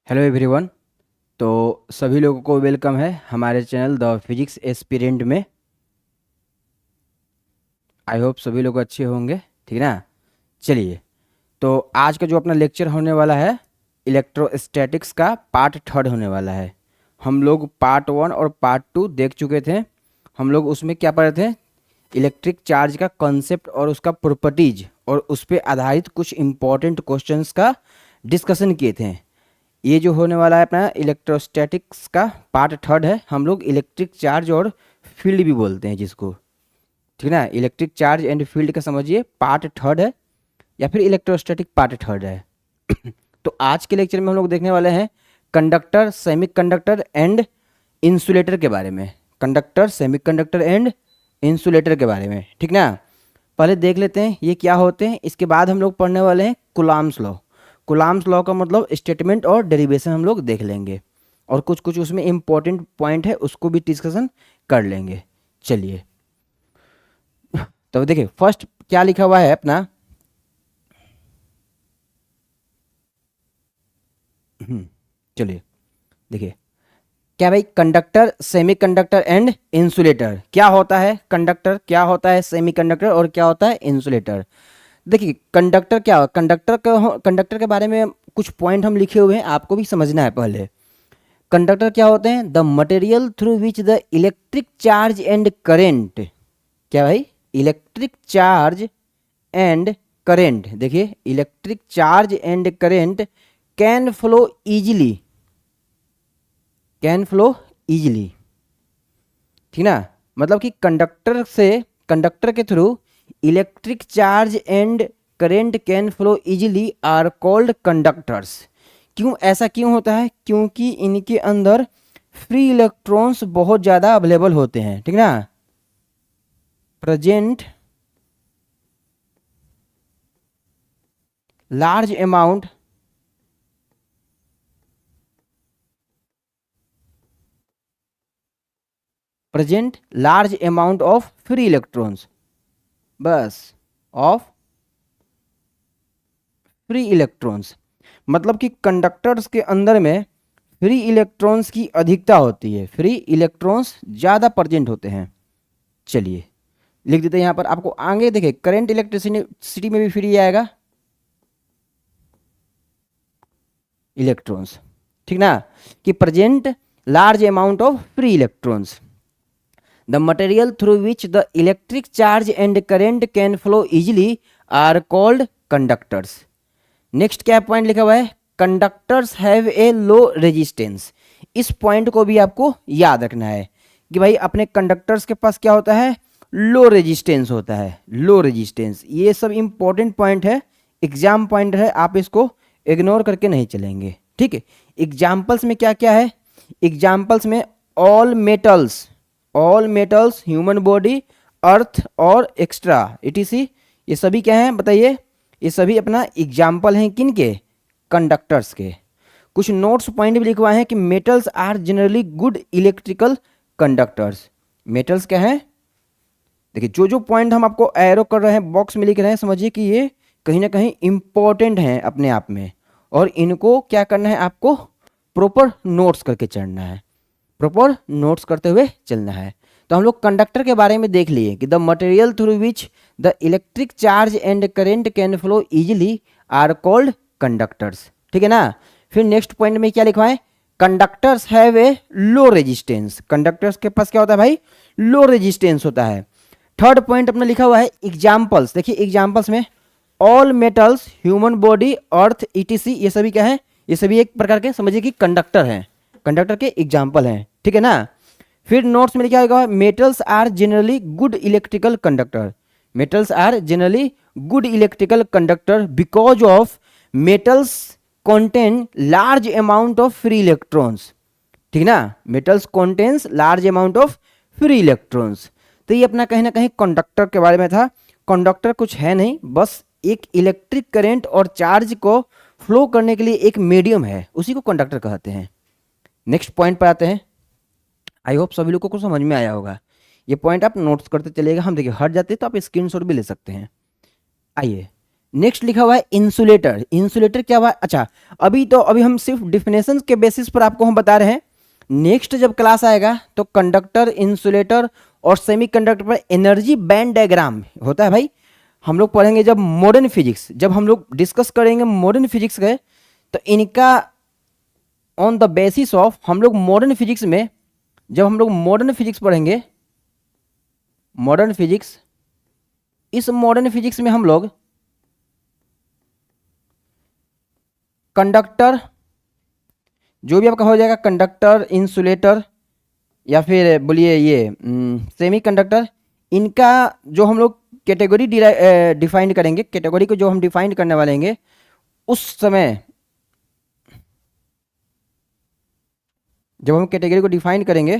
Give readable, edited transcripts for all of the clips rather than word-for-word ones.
Hello everyone. तो सभी लोगों को वेलकम है हमारे चैनल द फिजिक्स एस्पिरेंट में। आई होप सभी लोग अच्छे होंगे, ठीक ना। चलिए, तो आज का जो अपना लेक्चर होने वाला है इलेक्ट्रोस्टैटिक्स का पार्ट थर्ड होने वाला है। हम लोग पार्ट वन और पार्ट टू देख चुके थे। हम लोग उसमें क्या पढ़े थे, इलेक्ट्रिक चार्ज का कॉन्सेप्ट और उसका प्रॉपर्टीज और उस पर आधारित कुछ इम्पोर्टेंट क्वेश्चंस का डिस्कशन किए थे। ये जो होने वाला है अपना इलेक्ट्रोस्टैटिक्स का पार्ट थर्ड है। हम लोग इलेक्ट्रिक चार्ज और फील्ड भी बोलते हैं जिसको, ठीक ना। इलेक्ट्रिक चार्ज एंड फील्ड का समझिए पार्ट थर्ड है या फिर इलेक्ट्रोस्टैटिक पार्ट थर्ड है। तो आज के लेक्चर में हम लोग देखने वाले हैं कंडक्टर, सेमीकंडक्टर एंड इंसुलेटर के बारे में। कंडक्टर, सेमीकंडक्टर एंड इंसुलेटर के बारे में, ठीक ना। पहले देख लेते हैं ये क्या होते हैं, इसके बाद हम लोग पढ़ने वाले हैं कुलाम्स लॉ। कुलाम्स लॉ का मतलब स्टेटमेंट और डेरिवेशन हम लोग देख लेंगे और कुछ कुछ उसमें इंपॉर्टेंट पॉइंट है उसको भी डिस्कशन कर लेंगे। चलिए, तो देखिए फर्स्ट क्या लिखा हुआ है अपना। चलिए देखिए, क्या भाई, कंडक्टर, सेमीकंडक्टर एंड इंसुलेटर क्या होता है। कंडक्टर क्या होता है, सेमीकंडक्टर और क्या होता है इंसुलेटर। देखिए कंडक्टर क्या, कंडक्टर के बारे में कुछ पॉइंट हम लिखे हुए हैं, आपको भी समझना है। पहले कंडक्टर क्या होते हैं, the material through which the electric charge and current. क्या भाई, इलेक्ट्रिक चार्ज एंड करेंट। देखिए electric charge and current can flow easily, can flow easily, ठीक ना। मतलब कि कंडक्टर के through electric charge and current can flow easily are called conductors. क्यों, ऐसा क्यों होता है, क्योंकि इनके अंदर फ्री इलेक्ट्रॉन्स बहुत ज़्यादा अवेलेबल होते हैं, ठीक ना। Present large amount present large amount of free electrons, बस, ऑफ फ्री इलेक्ट्रॉन्स। मतलब कि कंडक्टर्स के अंदर में फ्री इलेक्ट्रॉन्स की अधिकता होती है, फ्री इलेक्ट्रॉन्स ज़्यादा प्रेजेंट होते हैं। चलिए लिख देते हैं यहाँ पर आपको आगे। देखिए करंट इलेक्ट्रिसिटी में भी फ्री आएगा इलेक्ट्रॉन्स, ठीक ना, कि present large amount of free electrons. The material through which the electric charge and current can flow easily are called conductors. Next क्या पॉइंट लिखा हुआ है, conductors have a low resistance. इस पॉइंट को भी आपको याद रखना है कि भाई अपने कंडक्टर्स के पास क्या होता है, लो रेजिस्टेंस होता है, लो रेजिस्टेंस। ये सब इंपॉर्टेंट पॉइंट है, एग्जाम पॉइंट है, आप इसको इग्नोर करके नहीं चलेंगे, ठीक है। एग्जाम्पल्स में क्या क्या है, एग्जाम्पल्स में ऑल मेटल्स, ह्यूमन बॉडी, अर्थ और एक्स्ट्रा इटीसी, ये सभी क्या हैं बताइए। ये सभी अपना एग्जाम्पल हैं किन के, कंडक्टर्स के। कुछ नोट्स पॉइंट भी लिखवाए हैं कि metals are generally good electrical conductors. Metals क्या है, देखिए जो जो पॉइंट हम आपको एरो कर रहे हैं, बॉक्स में लिख रहे हैं, समझिए कि ये कहीं ना कहीं इंपॉर्टेंट हैं अपने आप में और इनको क्या करना है, आपको प्रॉपर नोट्स करके चढ़ना है, प्रॉपर नोट्स करते हुए चलना है। तो हम लोग कंडक्टर के बारे में देख लिए कि the material through which the electric charge and current can flow easily are called conductors, ठीक है ना। फिर नेक्स्ट पॉइंट में क्या लिखा है, conductors have a low resistance. Conductors के पास क्या होता है भाई, लो रेजिस्टेंस होता है। थर्ड पॉइंट अपना लिखा हुआ है एग्जाम्पल्स। देखिए एग्जाम्पल्स में ऑल मेटल्स, ह्यूमन बॉडी, अर्थ इटीसी, ये सभी क्या है, ये सभी एक प्रकार के समझिए कि कंडक्टर हैं, कंडक्टर के एग्जाम्पल हैं, ठीक है ना। फिर नोट्स में लिखा होगा metals are generally good electrical conductor. Metals are generally good electrical conductor because of metals contain large amount of free electrons, ठीक ना। Metals contains large amount of free electrons. तो ये अपना कहीं ना कहीं कंडक्टर के बारे में था। कंडक्टर कुछ है नहीं, बस एक इलेक्ट्रिक करंट और चार्ज को फ्लो करने के लिए एक मीडियम है, उसी को कंडक्टर कहते हैं। नेक्स्ट पॉइंट पर आते हैं। आई होप सभी लोगों को समझ में आया होगा। ये पॉइंट आप नोट्स करते चलिएगा, हम देखिए हट जाते हैं तो आप स्क्रीनशॉट भी ले सकते हैं। आइए नेक्स्ट लिखा हुआ है इंसुलेटर। इंसुलेटर क्या हुआ? अच्छा, अभी हम सिर्फ डिफिनेशन के बेसिस पर आपको हम बता रहे हैं। नेक्स्ट जब क्लास आएगा तो कंडक्टर, इंसुलेटर और सेमीकंडक्टर पर एनर्जी बैंड डायग्राम होता है भाई, हम लोग पढ़ेंगे जब मॉडर्न फिजिक्स, जब हम लोग डिस्कस करेंगे मॉडर्न फिजिक्स के, तो इनका ऑन द बेसिस ऑफ हम लोग मॉडर्न फिजिक्स में, जब हम लोग मॉडर्न फिजिक्स पढ़ेंगे, मॉडर्न फिजिक्स, इस मॉडर्न फिजिक्स में हम लोग कंडक्टर, जो भी आपका हो जाएगा, कंडक्टर, इंसुलेटर या फिर बोलिए ये सेमी कंडक्टर, इनका जो हम लोग कैटेगरी डिफाइन करेंगे, कैटेगरी को जो हम डिफाइन करने वाले हैं उस समय, जब हम कैटेगरी को डिफाइन करेंगे,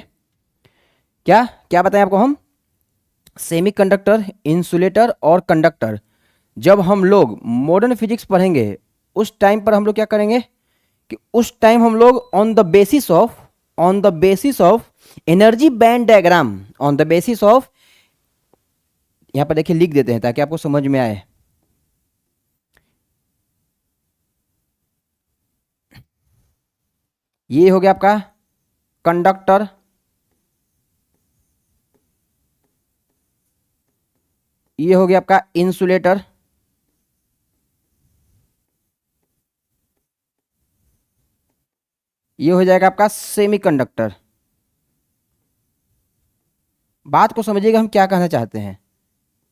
क्या क्या बताएं आपको हम, सेमी कंडक्टर, इंसुलेटर और कंडक्टर, जब हम लोग मॉडर्न फिजिक्स पढ़ेंगे उस टाइम पर हम लोग क्या करेंगे कि उस टाइम हम लोग on the basis of energy band diagram, on the basis of, यहां पर देखिए लिख देते हैं ताकि आपको समझ में आए। ये हो गया आपका कंडक्टर, ये हो गया आपका इंसुलेटर, ये हो जाएगा आपका सेमीकंडक्टर। बात को समझिएगा हम क्या कहना चाहते हैं,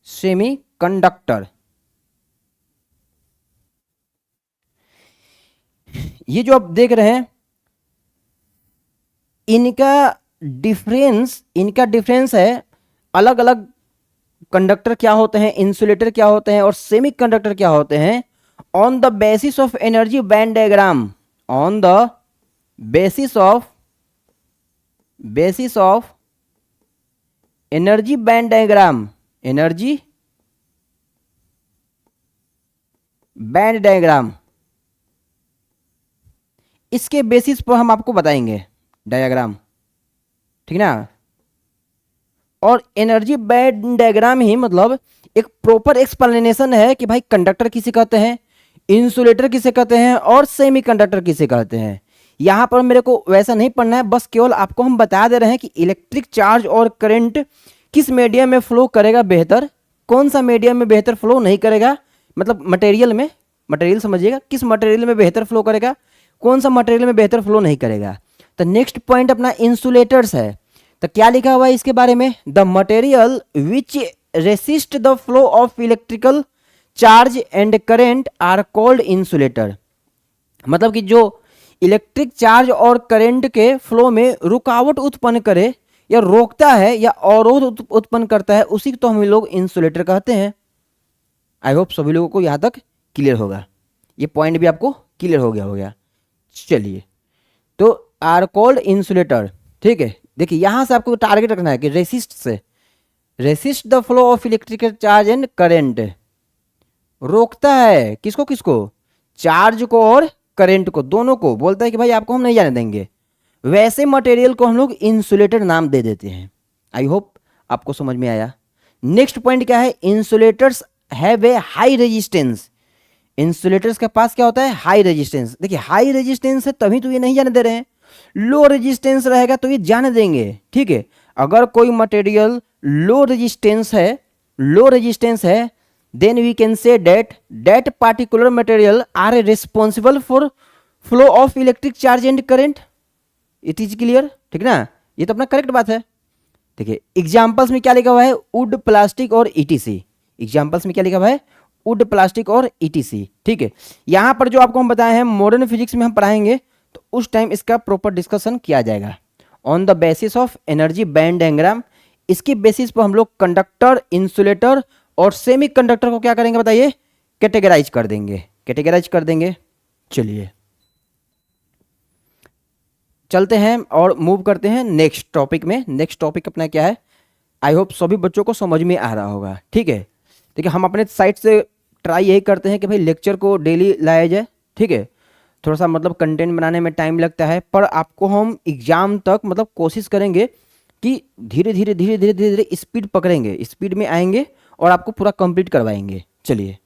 सेमीकंडक्टर। ये जो आप देख रहे हैं, इनका डिफरेंस है, अलग अलग कंडक्टर क्या होते हैं, इंसुलेटर क्या होते हैं और सेमीकंडक्टर क्या होते हैं, on the basis of energy band diagram, on the basis of energy band diagram, energy band diagram, इसके बेसिस पर हम आपको बताएंगे डायग्राम, ठीक ना। और एनर्जी बैंड डायग्राम ही मतलब एक प्रॉपर एक्सप्लेनेशन है कि भाई कंडक्टर किसे कहते हैं, इंसुलेटर किसे कहते हैं और सेमीकंडक्टर किसे कहते हैं। यहां पर मेरे को वैसा नहीं पढ़ना है, बस केवल आपको हम बता दे रहे हैं कि इलेक्ट्रिक चार्ज और करंट किस मीडियम में फ्लो करेगा बेहतर, कौन सा मीडियम में बेहतर फ्लो नहीं करेगा, मतलब मटेरियल में, मटेरियल समझिएगा, किस मटेरियल में बेहतर फ्लो करेगा, कौन सा मटेरियल में बेहतर फ्लो नहीं करेगा। तो नेक्स्ट पॉइंट अपना इंसुलेटर्स है। तो क्या लिखा हुआ है इसके बारे में, the material which resist the flow of electrical charge and current are called insulator. मतलब कि जो इलेक्ट्रिक चार्ज और करंट के फ्लो में रुकावट उत्पन्न करे या रोकता है या अवरोध उत्पन्न करता है, उसी को तो हम लोग इंसुलेटर कहते हैं। आई होप सभी लोगों को यहाँ तक क्लियर होगा, ये पॉइंट भी आपको क्लियर हो गया। चलिए, तो आर कॉल्ड इंसुलेटर, ठीक है। देखिए यहां से आपको टारगेट रखना है कि resist the flow of electrical charge and current, रोकता है किसको किसको, चार्ज को और करंट को, दोनों को बोलता है कि भाई आपको हम नहीं जाने देंगे, वैसे मटेरियल को हम लोग इंसुलेटर नाम दे देते हैं। आई होप आपको समझ में आया। नेक्स्ट पॉइंट क्या है, insulators have a high resistance. Insulators के पास क्या होता है, हाई रेजिस्टेंस। देखिए हाई रेजिस्टेंस है तभी तो ये नहीं जाने दे रहे हैं, लो रेजिस्टेंस रहेगा तो ये जाने देंगे, ठीक है। अगर कोई मटेरियल लो रेजिस्टेंस है, then we can say that particular material are responsible for flow of electric charge and current. It is clear, ठीक ना, ये तो अपना करेक्ट बात है। देखिए एग्जाम्पल्स में क्या लिखा हुआ है, वुड, प्लास्टिक और ईटीसी। एग्जाम्पल्स में क्या लिखा हुआ है, वुड, प्लास्टिक और ईटीसी, ठीक है। यहां पर जो आपको हम बताए हैं मॉडर्न फिजिक्स में हम पढ़ाएंगे तो उस टाइम इसका प्रॉपर डिस्कशन किया जाएगा on the basis of energy band diagram. इसके बेसिस पर हम लोग कंडक्टर, इंसुलेटर और सेमी कंडक्टर को क्या करेंगे बताइए, कैटेगराइज कर देंगे। चलिए चलते हैं और मूव करते हैं नेक्स्ट टॉपिक में। नेक्स्ट टॉपिक अपना क्या है, आई होप सभी बच्चों को समझ में आ रहा होगा, ठीक है। देखिए हम अपने साइड से ट्राई यही करते हैं कि भाई लेक्चर को डेली लाया जाए, ठीक है। थोड़ा सा मतलब कंटेंट बनाने में टाइम लगता है, पर आपको हम एग्जाम तक मतलब कोशिश करेंगे कि धीरे धीरे स्पीड पकड़ेंगे, स्पीड में आएंगे और आपको पूरा कंप्लीट करवाएंगे। चलिए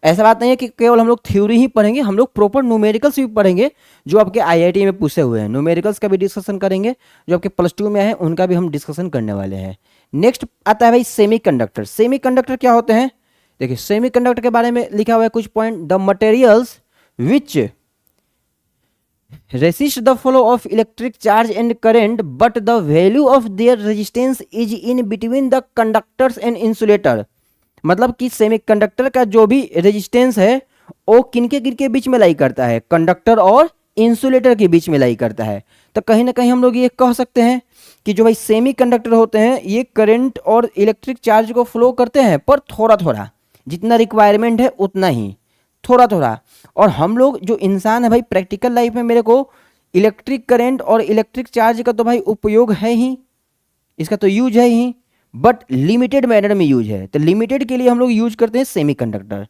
ऐसा बात नहीं है कि केवल हम लोग थ्योरी ही पढ़ेंगे, हम लोग प्रॉपर न्यूमेरिकल्स भी पढ़ेंगे जो आपके आईआईटी में पूछे हुए हैं। न्यूमेरिकल्स का भी डिस्कशन करेंगे, जो आपके +2 में है उनका भी हम डिस्कशन करने वाले हैं। नेक्स्ट आता है भाई सेमीकंडक्टर। सेमीकंडक्टर क्या होते हैं? देखिए सेमीकंडक्टर के बारे में लिखा हुआ है कुछ point, the materials which resist the flow of electric charge and current but the value of their resistance is in between the conductors and insulator। मतलब कि सेमीकंडक्टर का जो भी रेजिस्टेंस है वो किनके किनके बीच में लाई करता है? कंडक्टर और इंसुलेटर के बीच में लाई करता है। तो कहीं ना कहीं हम लोग ये कह सकते हैं कि जो भाई सेमीकंडक्टर होते हैं ये करंट और इलेक्ट्रिक चार्ज को फ्लो करते हैं, पर थोड़ा थोड़ा, जितना रिक्वायरमेंट है उतना ही, थोड़ा थोड़ा। और हम लोग जो इंसान है भाई प्रैक्टिकल लाइफ में मेरे को इलेक्ट्रिक करंट और इलेक्ट्रिक चार्ज का तो भाई उपयोग है ही, इसका तो यूज है ही, बट लिमिटेड मैनर में यूज है। तो लिमिटेड के लिए हम लोग यूज करते हैं सेमीकंडक्टर।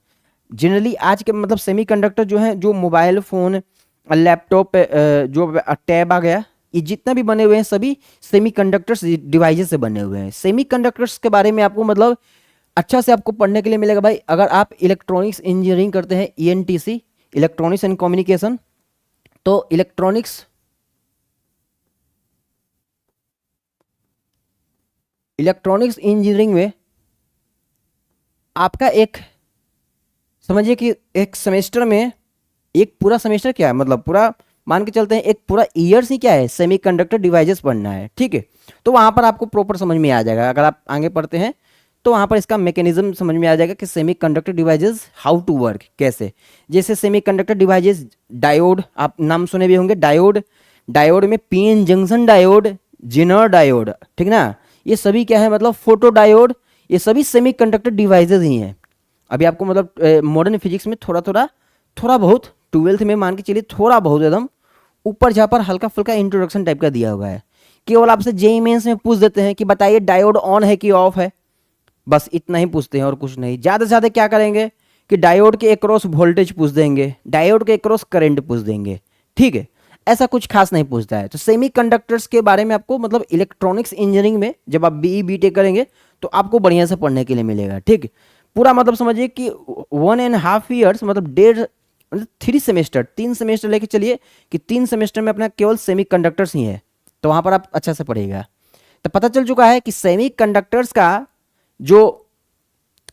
जनरली आज के मतलब सेमीकंडक्टर जो है, जो मोबाइल फ़ोन, लैपटॉप, जो टैब आ गया, ये जितना भी बने हुए हैं सभी सेमीकंडक्टर्स डिवाइसेस से बने हुए हैं। सेमीकंडक्टर्स के बारे में आपको मतलब अच्छा से आपको पढ़ने के लिए मिलेगा भाई, अगर आप इलेक्ट्रॉनिक्स इंजीनियरिंग करते हैं, ईएनटीसी, इलेक्ट्रॉनिक्स एंड कम्युनिकेशन, तो इलेक्ट्रॉनिक्स इंजीनियरिंग में आपका एक समझिए कि एक सेमेस्टर में, एक पूरा सेमेस्टर क्या है, मतलब पूरा मान के चलते हैं एक पूरा ईयर्स ही क्या है, सेमीकंडक्टर डिवाइसेस पढ़ना है, ठीक है। तो वहाँ पर आपको प्रॉपर समझ में आ जाएगा, अगर आप आगे पढ़ते हैं तो वहाँ पर इसका मैकेनिज्म समझ में आ जाएगा कि semiconductor devices how to work, कैसे। जैसे सेमीकंडक्टर डिवाइसेस, डायोड, आप नाम सुने भी होंगे, डायोड, डायोड में PN junction diode, Zener diode, ठीक ना, ये सभी क्या है मतलब फोटो डायोड, ये सभी सेमीकंडक्टर डिवाइसेस ही हैं। अभी आपको मतलब मॉडर्न फिजिक्स में थोड़ा बहुत 12th में मान के चलिए थोड़ा बहुत एकदम ऊपर जहाँ पर हल्का फुल्का इंट्रोडक्शन टाइप का दिया हुआ है। केवल आपसे जेईई मेंस में पूछ देते हैं कि बताइए डायोड ऑन है कि ऑफ है, बस इतना ही पूछते हैं और कुछ नहीं। ज़्यादा से ज़्यादा क्या करेंगे कि डायोड के अक्रॉस वोल्टेज पूछ देंगे, डायोड के अक्रॉस करंट पूछ देंगे, ठीक है, ऐसा कुछ खास नहीं पूछता है। तो सेमीकंडक्टर्स के बारे में आपको मतलब इलेक्ट्रॉनिक्स इंजीनियरिंग में जब आप बीई बीटेक करेंगे तो आपको बढ़िया से पढ़ने के लिए मिलेगा, ठीक। पूरा मतलब समझिए कि 1.5 ईयर्स मतलब 3 सेमेस्टर, 3 सेमेस्टर लेके चलिए कि 3 सेमेस्टर में अपना केवल सेमीकंडक्टर्स ही है, तो वहाँ पर आप अच्छा से पढ़िएगा। तो पता चल चुका है कि सेमीकंडक्टर्स का जो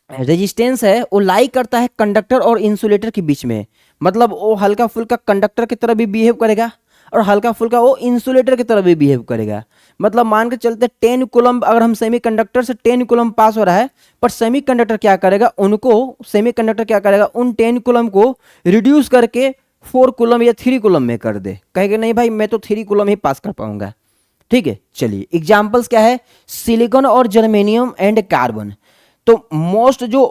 रेजिस्टेंस है वो लाई करता है कंडक्टर और इंसुलेटर के बीच में। मतलब वो हल्का फुल्का कंडक्टर की तरह भी बिहेव करेगा और हल्का फुल्का वो इंसुलेटर की तरह भी बिहेव करेगा। मतलब मान के चलते 10 कूलम्ब, अगर हम सेमीकंडक्टर से 10 कूलम्ब पास हो रहा है, पर सेमीकंडक्टर क्या करेगा, उन 10 कूलम्ब को रिड्यूस करके 4 कूलम्ब या 3 कूलम्ब में कर दे, कहेगा नहीं भाई मैं तो 3 कूलम्ब ही पास कर पाऊंगा, ठीक है। चलिए एग्जाम्पल्स क्या है, सिलिकॉन और जर्मेनियम एंड कार्बन। तो मोस्ट जो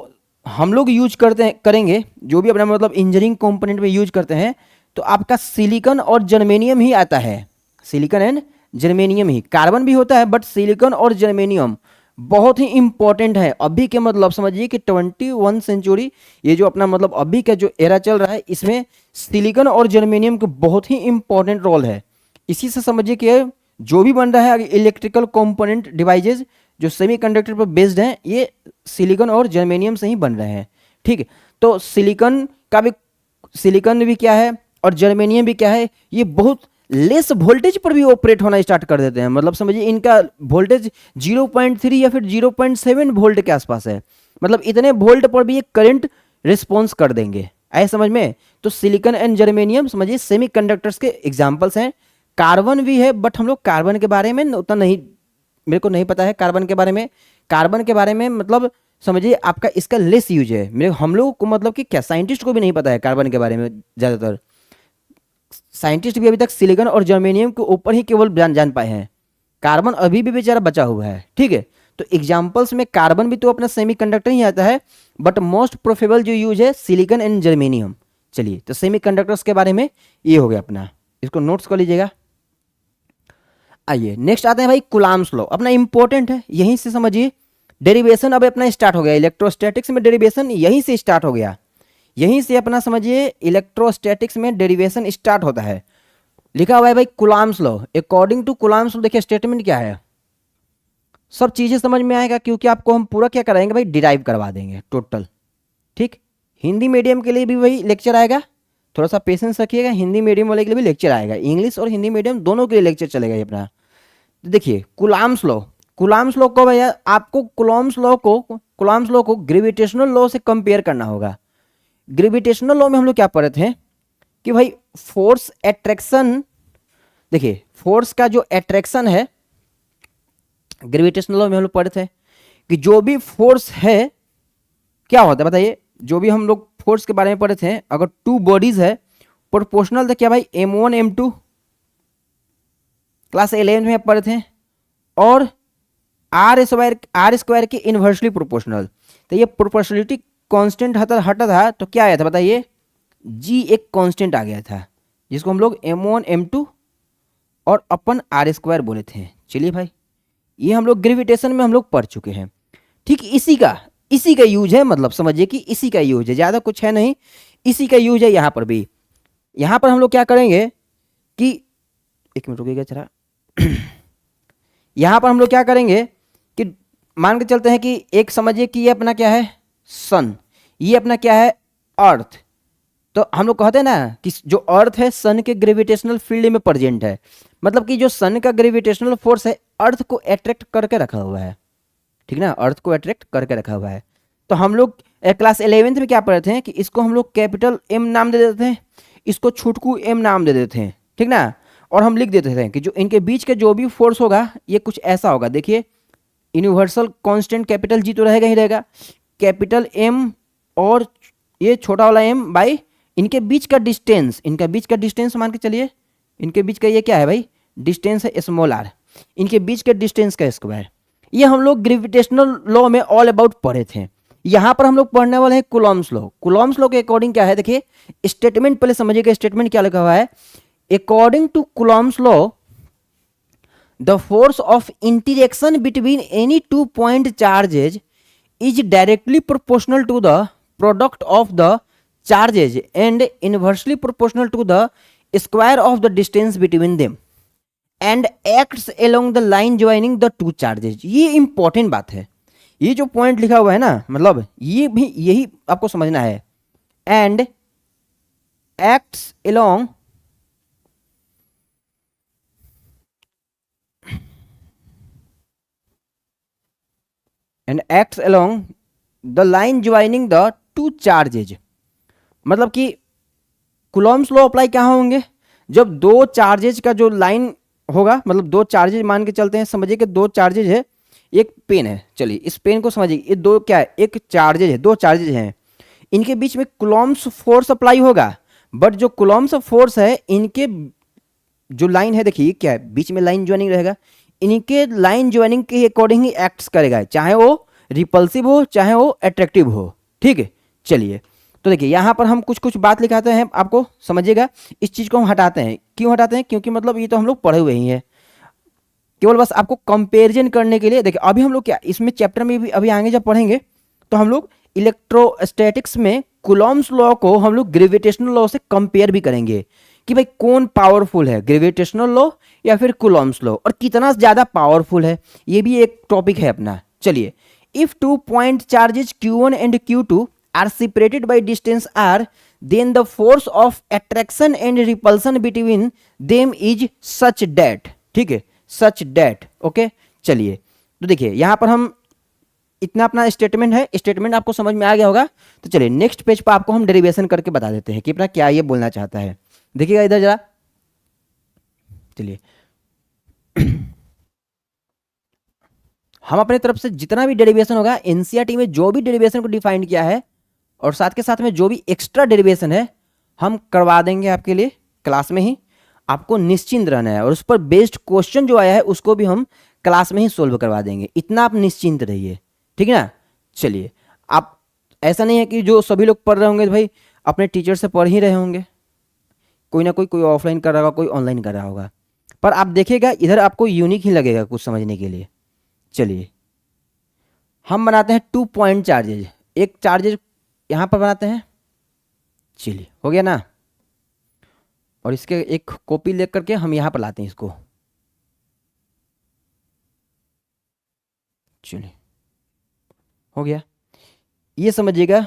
हम लोग यूज करेंगे, जो भी अपना मतलब इंजीनियरिंग कंपोनेंट में यूज करते हैं, तो आपका सिलिकॉन और जर्मेनियम ही आता है, silicon and germanium he. Carbon भी होता है बट सिलिकॉन और जर्मेनियम बहुत ही इंपॉर्टेंट है अभी के, मतलब समझिए कि 21 सेंचुरी, ये जो अपना मतलब अभी का जो एरा चल रहा है, इसमें सिलिकॉन और जर्मेनियम का बहुत ही इंपॉर्टेंट रोल है। इसी से समझिए कि जो भी बन रहा है इलेक्ट्रिकल कंपोनेंट डिवाइसेस जो सेमीकंडक्टर पर बेस्ड हैं, ये सिलिकॉन और जर्मेनियम से ही बन रहे हैं, ठीक है। तो सिलिकॉन भी क्या है और जर्मेनियम भी क्या है, ये बहुत लेस वोल्टेज पर भी ऑपरेट होना स्टार्ट कर देते हैं। मतलब समझिए इनका वोल्टेज 0.3 या फिर 0.7 वोल्ट के आसपास है, मतलब इतने वोल्ट पर भी ये करंट रिस्पॉन्स कर देंगे, ऐसे समझ में। तो सिलिकॉन एंड जर्मेनियम समझिए सेमीकंडक्टर्स के एग्जांपल्स हैं। कार्बन भी है बट हम लोग कार्बन के बारे में उतना नहीं, मेरे को नहीं पता है कार्बन के बारे में मतलब समझिए आपका इसका लेस यूज है। हम लोग को मतलब कि क्या साइंटिस्ट को भी नहीं पता है कार्बन के बारे में, ज़्यादातर साइंटिस्ट भी अभी तक सिलिकॉन और जर्मेनियम के ऊपर ही केवल जान पाए हैं, कार्बन अभी भी बेचारा बचा हुआ है, ठीक है। तो एग्जाम्पल्स में कार्बन भी तो अपना सेमीकंडक्टर ही आता है, बट मोस्ट प्रोफेबल जो यूज है सिलिकॉन एंड जर्मेनियम। चलिए तो सेमीकंडक्टर्स के बारे में ये हो गया अपना, इसको नोट्स कर लीजिएगा। आइए नेक्स्ट आते हैं भाई कूलाम्स लॉ, अपना इंपॉर्टेंट है, यहीं से समझिए डेरिवेशन अब अपना स्टार्ट हो गया। इलेक्ट्रोस्टैटिक्स में डेरिवेशन यहीं से स्टार्ट हो गया, यहीं से अपना समझिए इलेक्ट्रोस्टैटिक्स में डेरिवेशन स्टार्ट होता है। लिखा हुआ है भाई Coulomb's law, according to Coulomb's law. देखिए स्टेटमेंट क्या है, सब चीजें समझ में आएगा क्योंकि आपको हम पूरा क्या कराएंगे भाई, डिराइव करवा देंगे टोटल, ठीक। हिंदी मीडियम के लिए भी वही लेक्चर आएगा, थोड़ा सा पेशेंस रखिएगा। हिंदी मीडियम वाले के लिए भी लेक्चर आएगा, इंग्लिश और हिंदी मीडियम दोनों के लिए लेक्चर चलेगा ये अपना। तो देखिए कुलाम्स लॉ, कुलाम्स लॉ को भैया आपको कुलाम्स लॉ को ग्रेविटेशनल लॉ से कंपेयर करना होगा। ग्रेविटेशनल लॉ में हम लोग क्या पढ़े थे कि भाई फोर्स एट्रैक्शन, देखिए फोर्स का जो एट्रैक्शन है ग्रेविटेशनल लॉ में हम लोग पढ़े थे कि जो भी फोर्स है क्या होता है बताइए, जो भी हम लोग फोर्स के बारे में पढ़े थे, अगर टू बॉडीज है प्रोपोर्शनल था क्या भाई, m1 m2 क्लास 11 में आप पढ़े थे, और आर स्क्वायर के इन्वर्सली प्रोपोर्शनल। तो ये प्रोपोर्शनलिटी कांस्टेंट हटा था तो क्या आया था बताइए, जी एक कांस्टेंट आ गया था जिसको हम लोग m1 m2 और अपन आर स्क्वायर बोले थे। चलिए भाई ये हम लोग ग्रेविटेशन में हम लोग पढ़ चुके हैं। ठीक इसी का यूज है, मतलब समझिए कि इसी का यूज है, ज़्यादा कुछ है नहीं, इसी का यूज है यहाँ पर भी। यहाँ पर हम लोग क्या करेंगे कि एक मिनट रुकिएगा जरा यहाँ पर हम लोग क्या करेंगे कि मान के चलते हैं कि एक समझिए कि ये अपना क्या है सन, ये अपना क्या है अर्थ। तो हम लोग कहते हैं ना कि जो अर्थ है सन के ग्रेविटेशनल फील्ड में प्रेजेंट है, मतलब कि जो सन का ग्रेविटेशनल फोर्स है अर्थ को अट्रैक्ट करके रखा हुआ है, ठीक ना, अर्थ को अट्रैक्ट करके रखा हुआ है। तो हम लोग क्लास 11th में क्या पढ़ते हैं कि इसको हम लोग कैपिटल एम नाम दे देते हैं, इसको छोटकू एम नाम दे देते हैं, ठीक ना, और हम लिख देते थे कि जो इनके बीच के जो भी फोर्स होगा ये कुछ ऐसा होगा। देखिए यूनिवर्सल कांस्टेंट कैपिटल जी तो रहेगा ही रहेगा, कैपिटल एम और ये छोटा वाला एम बाई इनके बीच का डिस्टेंस, इनका बीच का डिस्टेंस मान के चलिए, इनके बीच का ये क्या है भाई डिस्टेंस है स्मॉल आर, इनके बीच के डिस्टेंस का स्क्वायर। ये हम लोग ग्रेविटेशनल लॉ में ऑल अबाउट पढ़े थे। यहाँ पर हम लोग पढ़ने वाले हैं कुलॉम्स लॉ। कुलॉम्स लॉ के अकॉर्डिंग क्या है देखिए, स्टेटमेंट पहले समझिएगा, स्टेटमेंट क्या लिखा हुआ है, according to Coulomb's law the force of interaction between any two point charges is directly proportional to the product of the charges and inversely proportional to the square of the distance between them and acts along the line joining the two charges. ये important बात है, ये जो point लिखा हुआ है ना, मतलब ये भी यही आपको समझना है, and acts along the line joining the two charges. मतलब कि कुलॉम्स लॉ अप्लाई कहाँ होंगे, जब दो चार्जेज का जो लाइन होगा, मतलब दो चार्जेज मान के चलते हैं, समझिए कि दो चार्जेज है, एक पेन है, चलिए इस पेन को समझिए, ये दो क्या है एक चार्जेज है, दो चार्जेज हैं, इनके बीच में कुलॉम्स फोर्स अप्लाई होगा, बट जो कुलॉम्स फोर्स है इनके जो लाइन है देखिए क्या है बीच में लाइन ज्वाइनिंग रहेगा, इनके लाइन ज्वाइनिंग के अकॉर्डिंग ही एक्ट्स करेगा, चाहे वो रिपल्सिव हो चाहे वो अट्रैक्टिव हो। ठीक है चलिए, तो देखिए यहाँ पर हम कुछ कुछ बात लिखाते हैं, आपको समझिएगा, इस चीज़ को हम हटाते हैं, क्यों हटाते हैं, क्योंकि मतलब ये तो हम लोग पढ़े हुए ही हैं, केवल बस आपको कंपैरिजन करने के लिए। देखिए अभी हम लोग क्या इसमें चैप्टर में भी अभी आगे जब पढ़ेंगे तो हम लोग इलेक्ट्रोस्टैटिक्स में कुलॉम्स लॉ को हम लोग ग्रेविटेशनल लॉ से कंपेयर भी करेंगे कि भाई कौन पावरफुल है, ग्रेविटेशनल लॉ या फिर कुलॉम्स लॉ, और कितना ज़्यादा पावरफुल है, ये भी एक टॉपिक है अपना। चलिए, if two point charges Q1 and Q2 are separated by distance r, then the force of attraction and repulsion between them is such that, ठीक है such that, ओके चलिए, तो देखिए यहाँ पर हम इतना अपना स्टेटमेंट है, स्टेटमेंट आपको समझ में आ गया होगा। तो चलिए नेक्स्ट पेज पर आपको हम डेरिवेशन करके बता देते हैं कि अपना क्या ये बोलना चाहता है। देखिएगा इधर जरा, चलिए हम अपने तरफ से जितना भी डेरिवेशन होगा एनसीईआरटी में जो भी डेरिवेशन को डिफाइन किया है और साथ के साथ में जो भी एक्स्ट्रा डेरिवेशन है हम करवा देंगे आपके लिए क्लास में ही, आपको निश्चिंत रहना है, और उस पर बेस्ड क्वेश्चन जो आया है उसको भी हम क्लास में ही सोल्व करवा देंगे, इतना आप निश्चिंत रहिए, ठीक है ना। चलिए, आप ऐसा नहीं है कि जो सभी लोग पढ़ रहे होंगे तो भाई अपने टीचर से पढ़ ही रहे होंगे, कोई ना कोई ऑफलाइन कर रहा होगा, कोई ऑनलाइन कर रहा होगा, पर आप देखिएगा इधर आपको यूनिक ही लगेगा कुछ समझने के लिए। चलिए हम बनाते हैं 2 पॉइंट चार्जेज, एक चार्जेज यहाँ पर बनाते हैं, चलिए हो गया ना, और इसके एक कॉपी ले करके हम यहाँ पर लाते हैं इसको, चलिए हो गया। ये समझिएगा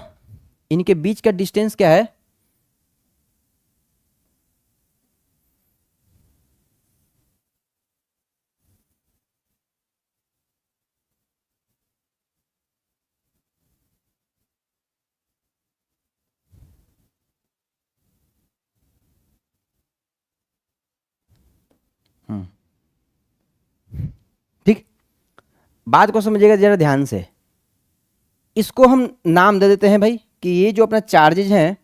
इनके बीच का डिस्टेंस क्या है? हम्म, ठीक। बात को समझिएगा जरा ध्यान से। इसको हम नाम दे देते हैं भाई कि ये जो अपना चार्जेज हैं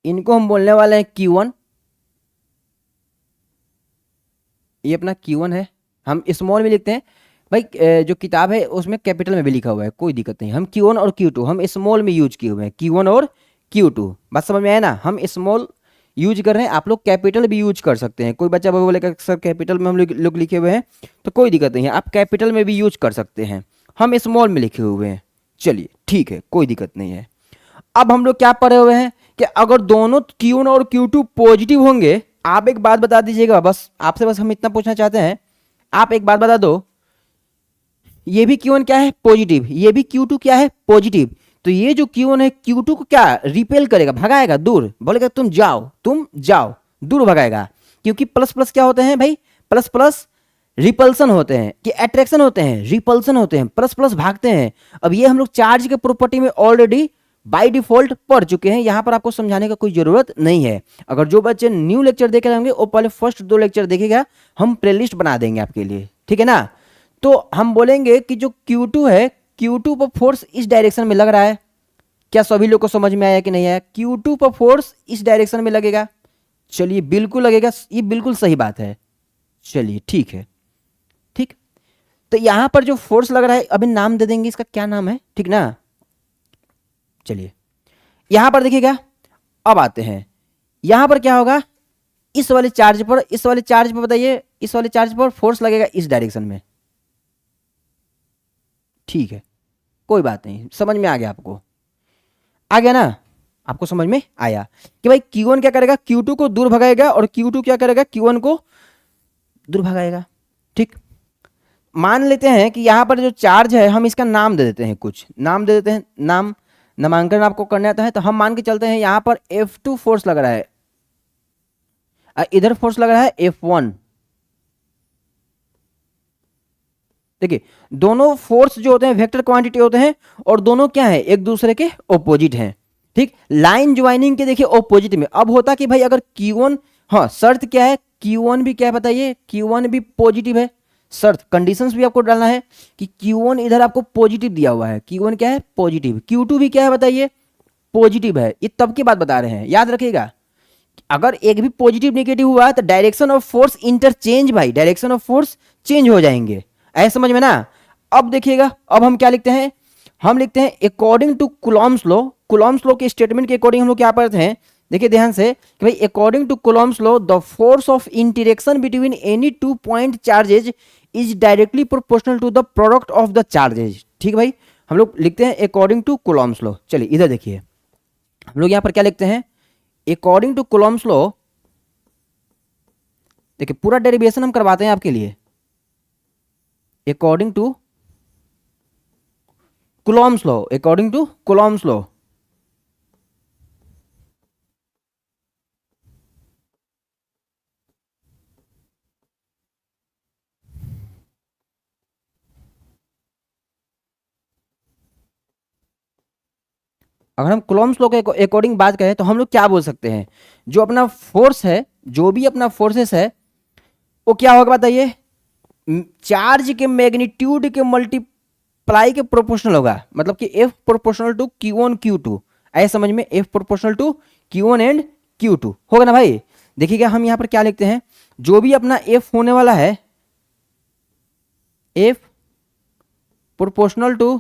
इनको हम बोलने वाले हैं Q1। ये अपना Q1 है, हम स्मॉल में लिखते हैं भाई। जो किताब है उसमें कैपिटल में भी लिखा हुआ है, कोई दिक्कत नहीं। हम Q1 और Q2 हम स्मॉल में यूज किए हुए हैं, Q1 और Q2। बात समझ में आया ना? हम स्मॉल यूज कर रहे हैं, आप लोग कैपिटल भी यूज कर सकते हैं। कोई बच्चा बोलेगा सर कैपिटल में हम लोग लिखे हुए हैं, तो कोई दिक्कत नहीं है, आप कैपिटल में भी यूज कर सकते हैं। हम स्मॉल में लिखे हुए हैं, चलिए ठीक है, कोई दिक्कत नहीं है। अब हम लोग क्या पढ़े हुए हैं कि अगर दोनों Q1 और Q2 पॉजिटिव होंगे, आप एक बात बता दीजिएगा, बस आपसे बस हम इतना पूछना चाहते हैं, आप एक बात बता दो, ये भी Q1 क्या है? पॉजिटिव। ये भी Q2 क्या है? पॉजिटिव। तो ये जो Q1 है Q2 को क्या रिपेल करेगा? भगाएगा, दूर, बोलेगा तुम जाओ, तुम जाओ, दूर भगाएगा। क्योंकि प्लस प्लस क्या होते हैं भाई? प्लस प्लस रिपल्सन होते हैं कि अट्रैक्शन होते हैं, रिपल्सन होते हैं, प्लस प्लस भागते हैं। अब ये हम लोग चार्ज के प्रॉपर्टी में ऑलरेडी बाय डिफॉल्ट पढ़ चुके हैं, यहां पर आपको समझाने का कोई जरूरत नहीं है। अगर जो बच्चे न्यू लेक्चर देख रहे होंगे वो पहले फर्स्ट 2 लेक्चर देखेगा, हम प्लेलिस्ट बना देंगे आपके लिए, ठीक है ना? तो हम बोलेंगे कि जो Q2 है, Q2 पर फोर्स इस डायरेक्शन में लग रहा है। क्या सभी लोग को समझ में आया कि नहीं आया? Q2 पर फोर्स इस डायरेक्शन में लगेगा। चलिए बिल्कुल लगेगा, ये बिल्कुल सही बात है। चलिए ठीक है, ठीक। तो यहां पर जो फोर्स लग रहा है अभी नाम दे देंगे, इसका क्या नाम है, ठीक ना? चलिए यहां पर देखिएगा, अब आते हैं यहां पर क्या होगा, इस वाले चार्ज पर, इस वाले चार्ज पर बताइए, इस वाले चार्ज पर फोर्स लगेगा इस डायरेक्शन में, ठीक है, कोई बात नहीं, समझ में आ गया आपको? आ गया ना? आपको समझ में आया कि भाई Q1 क्या करेगा? Q2 को दूर भगाएगा, और Q2 क्या करेगा? Q1 को दूर भगाएगा, ठीक। मान लेते हैं कि यहां पर जो चार्ज है हम इसका नाम दे देते हैं, कुछ नाम दे देते हैं, नाम नामांकन आपको करने आता है तो हम मान के चलते हैं यहां पर F2 फोर्स लग रहा है, इधर फोर्स लग रहा है F1। देखिए दोनों फोर्स जो होते हैं वेक्टर क्वांटिटी होते हैं, और दोनों क्या है? एक दूसरे के ऑपोजिट हैं, ठीक। लाइन ज्वाइनिंग के देखिए ऑपोजिट में। अब होता कि भाई अगर Q1, हाँ शर्त क्या है, Q1 भी क्या है बताइए? Q1 भी पॉजिटिव है। शर्त कंडीशंस भी आपको डालना है कि Q1 इधर आपको पॉजिटिव दिया हुआ है, Q1 क्या है? पॉजिटिव। Q2 भी क्या है बताइए? पॉजिटिव है। ये तब की बात बता रहे हैं, याद रखिएगा। अगर एक भी पॉजिटिव नेगेटिव हुआ है तो डायरेक्शन ऑफ फोर्स इंटरचेंज, भाई डायरेक्शन ऑफ फोर्स चेंज हो जाएंगे, ऐसे समझ में ना? अब देखिएगा, अब हम क्या लिखते हैं? हम लिखते हैं according to Coulomb's law. Coulomb's law के स्टेटमेंट के अकॉर्डिंग हम लोग क्या पढ़ते हैं? देखिए ध्यान से कि भाई according to Coulomb's law the force of interaction between any 2 point charges is directly proportional to the product of the charges, ठीक भाई। हम लोग लिखते हैं अकॉर्डिंग टू कूलॉम्स लॉ। चलिए इधर देखिए, हम लोग यहां पर क्या लिखते हैं? अकॉर्डिंग टू कूलॉम्स लॉ, देखिए पूरा डेरिवेशन हम करवाते हैं आपके लिए। According to Coulomb's law, according to Coulomb's law, अगर हम कूलॉम्स लॉ के अकॉर्डिंग बात करें तो हम लोग क्या बोल सकते हैं? जो अपना फोर्स है, जो भी अपना फोर्सेस है, वो क्या होगा बताइए? चार्ज के मैग्नीट्यूड के मल्टीप्लाई के प्रोपोर्शनल होगा। मतलब कि F proportional to Q1 Q2, ऐसे समझ में, F proportional to Q1 and Q2 होगा ना भाई? देखिएगा हम यहां पर क्या लिखते हैं, जो भी अपना F होने वाला है, F प्रोपोर्शनल टू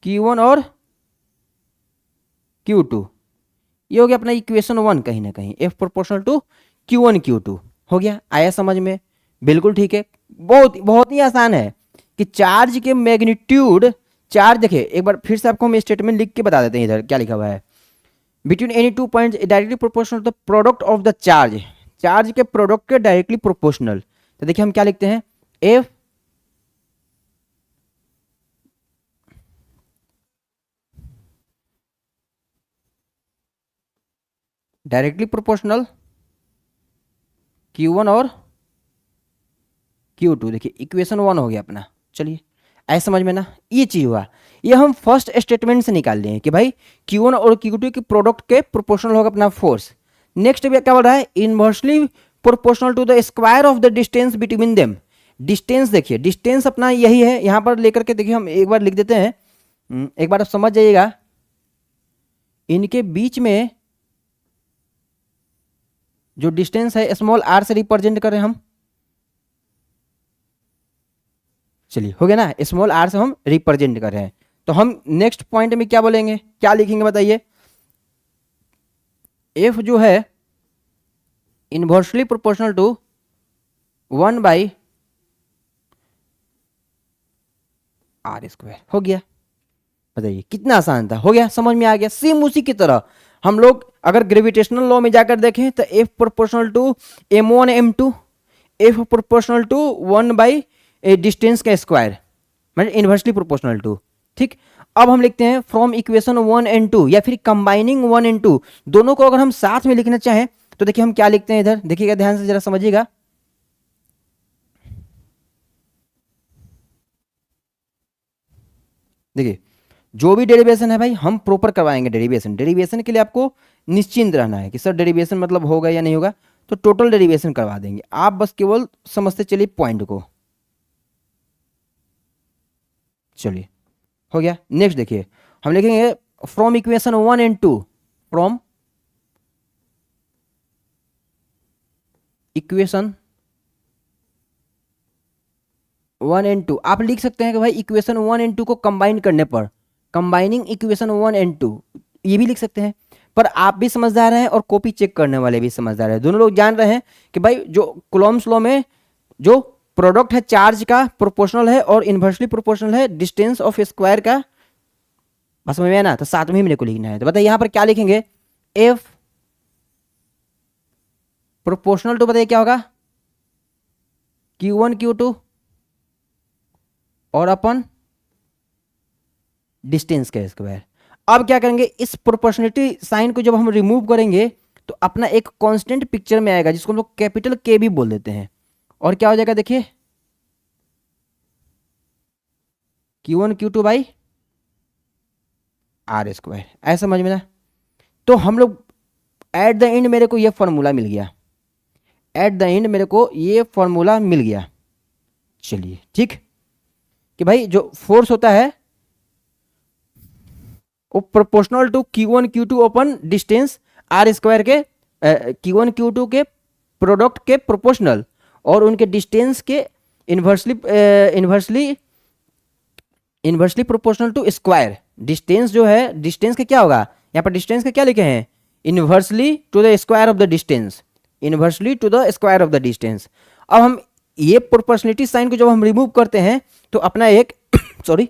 Q1 और Q2, ये हो गया अपना इक्वेशन 1। कहीं ना कहीं F proportional to Q1 Q2 हो गया। आया समझ में? बिल्कुल ठीक है, बहुत बहुत ही आसान है कि चार्ज के मैग्नीट्यूड, चार्ज देखिए एक बार फिर से आपको हम स्टेटमेंट लिख के बता देते हैं, इधर क्या लिखा हुआ है? Between any 2 point directly proportional the product of the charge, charge के प्रोडक्ट के डायरेक्टली प्रोपोर्शनल। तो देखिए हम क्या लिखते हैं? F डायरेक्टली प्रोपोर्शनल Q1 और Q2। देखिए इक्वेशन 1 हो गया अपना। चलिए ऐसे समझ में ना, ये चीज हुआ। ये हम फर्स्ट स्टेटमेंट से निकाल लिए हैं कि भाई Q1 और Q2 की प्रोडक्ट के प्रोपोर्शनल होगा अपना फोर्स। नेक्स्ट भी क्या बोल रहा है, inversely proportional to the square of the distance between them. Distance देखिए, डिस्टेंस अपना यही है, यहां पर लेकर के देखिए हम एक बार लिख देते हैं। एक बार आप समझ जाइएगा, इनके बीच में जो डिस्टेंस है स्मॉल r से रिप्रेजेंट करें हम। चलिए हो गया ना, स्मॉल r से हम रिप्रेजेंट कर रहे हैं। तो हम नेक्स्ट पॉइंट में क्या बोलेंगे, क्या लिखेंगे बताइए। f जो है इनवर्सली प्रोपोर्शनल टू 1/r²। हो गया। बताइए कितना आसान था, हो गया, समझ में आ गया। सेम उसी की तरह हम लोग अगर ग्रेविटेशनल लॉ में जाकर देखें तो F proportional to m1 m2, F proportional to 1/a distance का स्क्वायर, मतलब इनवर्सली प्रोपोर्शनल टू। ठीक, अब हम लिखते हैं फ्रॉम इक्वेशन 1 एंड 2, या फिर कंबाइनिंग 1 एंड 2, दोनों को अगर हम साथ में लिखना चाहें तो देखिए हम क्या लिखते हैं। इधर देखिएगा, ध्यान से जरा समझिएगा। देखिए जो भी डेरिवेशन है भाई हम प्रॉपर करवाएंगे। डेरिवेशन, डेरिवेशन के लिए आपको निश्चिंत रहना है कि सर डेरिवेशन मतलब होगा या नहीं होगा, तो टोटल डेरिवेशन करवा देंगे। आप बस केवल समझते चलिए पॉइंट को। चलिए हो गया। नेक्स्ट देखिए हम लिखेंगे from equation 1 and 2, from equation 1 and 2। आप लिख सकते हैं कि भाई इक्वेशन 1 एंड 2 को कंबाइन करने पर, कंबाइनिंग इक्वेशन 1 एंड 2, ये भी लिख सकते हैं। पर आप भी समझदार हैं और कॉपी चेक करने वाले भी समझदार हैं। दोनों लोग जान रहे हैं कि भाई जो कूलॉम्स लॉ में जो प्रोडक्ट है चार्ज का प्रोपोर्शनल है और इनवर्सली प्रोपोर्शनल है डिस्टेंस ऑफ स्क्वायर का। बस समझ में है ना, तो साथ में ही मेरे को लिखना है। तो बताइए यहां पर क्या लिखेंगे, एफ प्रोपोर्शनल टू, बताइए क्या होगा, Q1 Q2 और अपन डिस्टेंस का स्क्वायर। अब क्या करेंगे, इस प्रोपोर्शनलिटी साइन को जब हम रिमूव करेंगे तो अपना एक कांस्टेंट पिक्चर में आएगा जिसको हम लोग कैपिटल के भी बोल देते हैं। और क्या हो जाएगा देखिए, Q1 Q2 बाई r²। ऐसा समझ में ना। तो हम लोग एट द एंड मेरे को ये फॉर्मूला मिल गया, एट द एंड मेरे को ये फॉर्मूला मिल गया। चलिए ठीक, कि भाई जो फोर्स होता है वो proportional to Q1 Q2 open distance r² के Q1 Q2 के प्रोडक्ट के प्रोपोर्शनल और उनके डिस्टेंस के inversely proportional to square. Distance जो है, डिस्टेंस का क्या होगा, यहाँ पर डिस्टेंस का क्या लिखे हैं, inversely to the square of the distance, inversely to the square of the distance. अब हम ये प्रोपोर्शनलिटी साइन को जब हम रिमूव करते हैं तो अपना एक सॉरी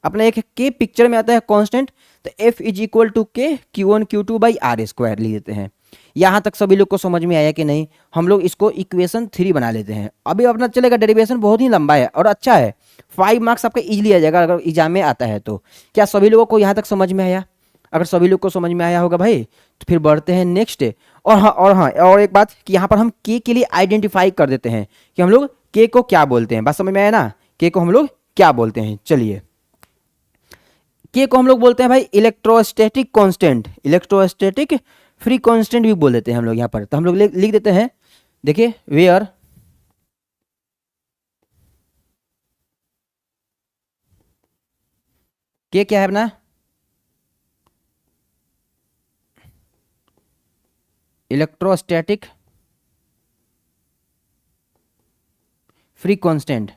अपना एक के पिक्चर में आता है कांस्टेंट। तो F इज इक्वल टू के Q1 Q2 बाई r² लिख देते हैं। यहाँ तक सभी लोग को समझ में आया कि नहीं। हम लोग इसको इक्वेशन 3 बना लेते हैं। अभी अपना चलेगा, डेरिवेशन बहुत ही लंबा है और अच्छा है, 5 मार्क्स आपका इजीली आ जाएगा अगर एग्जाम में आता है तो। क्या सभी लोगों को यहाँ तक समझ में आया? अगर सभी लोग को समझ में आया होगा भाई तो फिर बढ़ते हैं नेक्स्ट। और एक बात कि यहाँ पर हम के लिए आइडेंटिफाई कर देते हैं कि हम लोग के को क्या बोलते हैं। बात समझ में आया ना, के को हम लोग क्या बोलते हैं। चलिए के को हम लोग बोलते हैं भाई electrostatic constant, electrostatic free constant भी बोल देते हैं हम लोग यहाँ पर। तो हम लोग लिख देते हैं, देखिए वेयर के क्या है अपना इलेक्ट्रोस्टैटिक फ्री कांस्टेंट।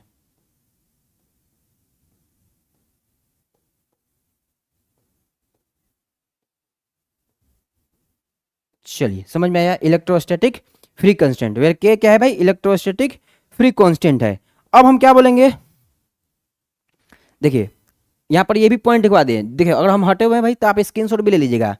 चलिए समझ में आया, इलेक्ट्रोस्टैटिक फ्री कांस्टेंट, वेयर के क्या है भाई, इलेक्ट्रोस्टैटिक फ्री कांस्टेंट है। अब हम क्या बोलेंगे, देखिए यहाँ पर ये भी पॉइंट लिखवा दें। देखिए अगर हम हटे हुए हैं भाई तो आप स्क्रीनशॉट भी ले लीजिएगा।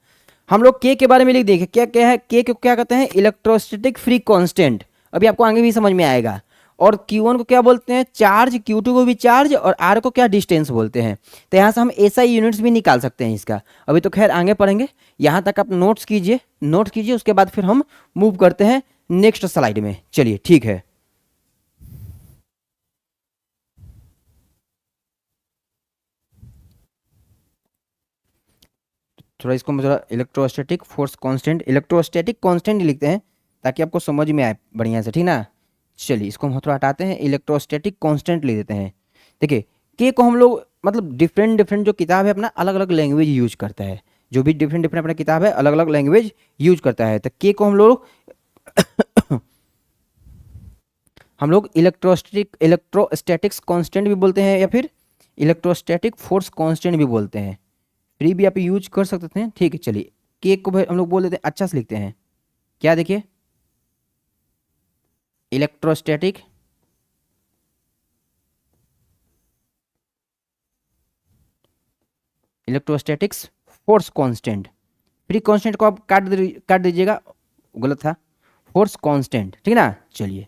हम लोग के बारे में लिख देंगे, क्या क्या है, के को क्या कहते हैं, इलेक्ट्रोस्टैटिक फ्री कांस्टेंट। अभी आपको आगे भी समझ में आएगा। और Q1 को क्या बोलते हैं, चार्ज, Q2 को भी चार्ज, और R को क्या, डिस्टेंस बोलते हैं। तो यहाँ से हम एसआई यूनिट्स भी निकाल सकते हैं इसका। अभी तो खैर आगे पढ़ेंगे, यहाँ तक आप नोट्स कीजिए, नोट कीजिए, उसके बाद फिर हम मूव करते हैं नेक्स्ट स्लाइड में। चलिए ठीक है। थोड़ा इसको मैं थोड़ा electrostatic force constant, electrostatic constant लिखते हैं ताकि आपको समझ में आए बढ़िया से, ठीक ना। चलिए इसको हम थोड़ा हटाते हैं, इलेक्ट्रोस्टैटिक कांस्टेंट लिख देते हैं। देखिए के को हम लोग मतलब डिफरेंट डिफरेंट जो किताब है अपना अलग अलग लैंग्वेज यूज करता है, जो भी डिफरेंट डिफरेंट अपना किताब है अलग अलग लैंग्वेज यूज करता है। तो के को हम लोग इलेक्ट्रोस्टैटिक्स कांस्टेंट भी बोलते हैं, या फिर इलेक्ट्रोस्टैटिक फोर्स कांस्टेंट भी बोलते हैं। फ्री भी आप यूज कर सकते हैं, ठीक है। चलिए के को हम लोग बोल देते हैं, अच्छा से लिखते हैं क्या, देखिए electrostatic electrostatics force constant. Free constant को आप काट दीजिएगा, गलत था, फोर्स कांस्टेंट, ठीक ना। चलिए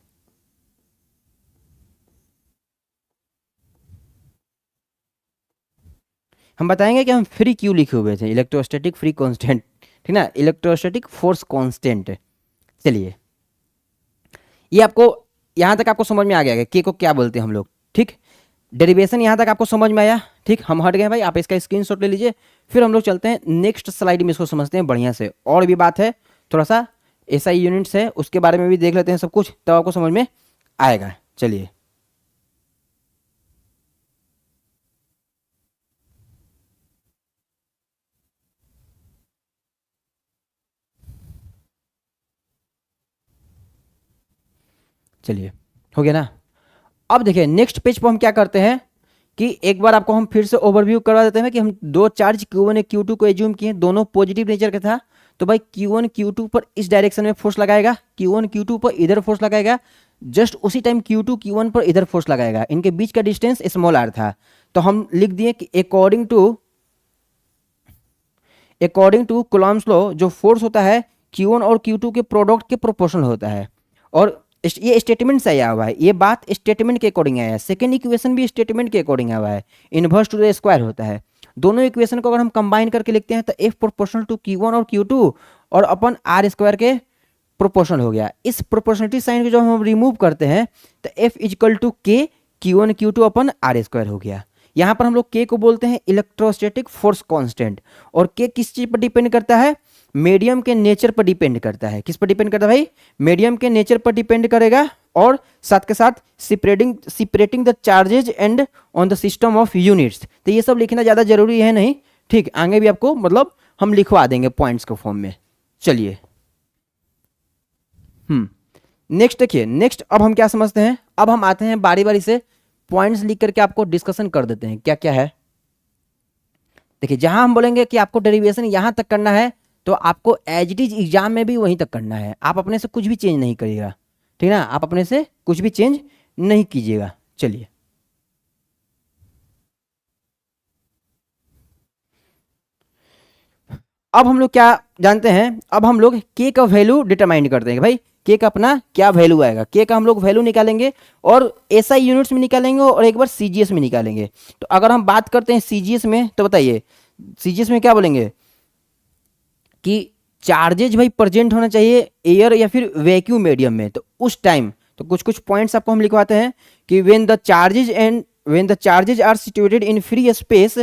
हम बताएंगे कि हम फ्री क्यों लिखे हुए थे, इलेक्ट्रोस्टैटिक फ्री कांस्टेंट, ठीक ना, इलेक्ट्रोस्टैटिक फोर्स कांस्टेंट। चलिए ये आपको, यहाँ तक आपको समझ में आ गया कि के को क्या बोलते हैं हम लोग, ठीक। डेरिवेशन यहाँ तक आपको समझ में आया, ठीक। हम हट गए भाई, आप इसका स्क्रीनशॉट ले लीजिए। फिर हम लोग चलते हैं नेक्स्ट स्लाइड में, इसको समझते हैं बढ़िया से। और भी बात है, थोड़ा सा एसआई यूनिट्स है उसके बारे में भी देख लेते हैं सब कुछ, तब आपको समझ में आएगा। चलिए चलिए हो गया ना। अब देखिए नेक्स्ट पेज पर हम क्या करते हैं कि एक बार आपको हम फिर से ओवरव्यू करवा देते हैं कि हम दो चार्ज Q1 और Q2 को एज्यूम किए, दोनों पॉजिटिव नेचर का था। तो भाई Q1 Q2 पर इस डायरेक्शन में फोर्स लगाएगा, Q1 Q2 पर इधर फोर्स लगाएगा, जस्ट उसी टाइम Q2 Q1 पर इधर फोर्स लगाएगा। इनके बीच का डिस्टेंस स्मॉल r था। तो हम लिख दिए कि अकॉर्डिंग टू कुलॉम्स लॉ जो फोर्स होता है Q1 और Q2 के प्रोडक्ट के प्रोपोर्शनल होता है। और ये स्टेटमेंट से आया हुआ है, ये बात स्टेटमेंट के अकॉर्डिंग आया है। सेकंड इक्वेशन भी स्टेटमेंट के अकॉर्डिंग आया हुआ है, इनवर्स टू द स्क्वायर होता है। दोनों इक्वेशन को अगर हम कंबाइन करके लिखते हैं तो एफ प्रोपोर्शनल टू Q1 और Q2 और अपन आर स्क्वायर के प्रोपोर्शनल हो गया। इस प्रोपोर्शनलिटी साइन को जब हम रिमूव करते हैं तो एफ इजकल टू के Q1 Q2 upon R square हो गया। यहाँ पर हम लोग के को बोलते हैं इलेक्ट्रोस्टैटिक फोर्स कांस्टेंट। और के किस चीज पर डिपेंड करता है, मीडियम के नेचर पर डिपेंड करता है। किस पर डिपेंड करता है भाई, मीडियम के नेचर पर डिपेंड करेगा। और साथ के साथ सिपरेटिंग the charges and on the system of units. तो ये सब लिखना ज़्यादा जरूरी है नहीं, ठीक। आगे भी आपको मतलब हम लिखवा देंगे पॉइंट्स के फॉर्म में। चलिए नेक्स्ट देखिए, नेक्स्ट अब हम क्या समझते हैं, अब हम आते हैं बारी बारी से पॉइंट्स लिख करके आपको डिस्कशन कर देते हैं क्या क्या है। देखिए जहां हम बोलेंगे कि आपको डेरिवेशन यहां तक करना है, तो आपको एज इट इज एग्जाम में भी वहीं तक करना है। आप अपने से कुछ भी चेंज नहीं करिएगा, ठीक ना, आप अपने से कुछ भी चेंज नहीं कीजिएगा। चलिए अब हम लोग क्या जानते हैं, अब हम लोग के का वैल्यू डिटरमाइन करते हैं कि भाई के का अपना क्या वैल्यू आएगा। के का हम लोग वैल्यू निकालेंगे और एसआई यूनिट्स में निकालेंगे और एक बार सीजीएस में निकालेंगे। तो अगर हम बात करते हैं सीजीएस में, तो बताइए सीजीएस में क्या बोलेंगे कि चार्जेज भाई प्रेजेंट होना चाहिए एयर या फिर वैक्यूम मीडियम में। तो उस टाइम तो कुछ कुछ पॉइंट्स आपको हम लिखवाते हैं कि when the charges are situated in free space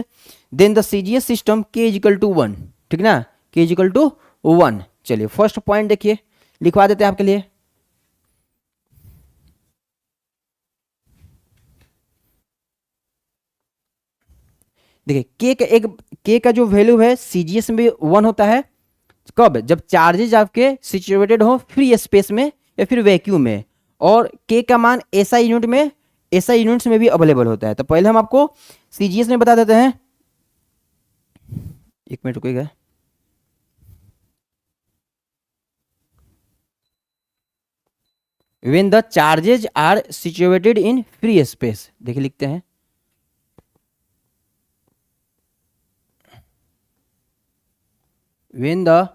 then the CGS system k is equal to 1, ठीक ना, के इजिकल टू 1। चलिए फर्स्ट पॉइंट देखिए, लिखवा देते हैं आपके लिए। देखिए के का जो वैल्यू है सीजीएस में 1 होता है, कब, जब चार्जेज आपके सिचुएटेड हो फ्री स्पेस में या फिर वैक्यूम में। और के का मान एसआई यूनिट में, एसआई यूनिट्स में भी अवेलेबल होता है। तो पहले हम आपको सीजीएस में बता देते हैं, एक मिनट रुकिएगा। When the charges are situated in free space, देखिए लिखते हैं when the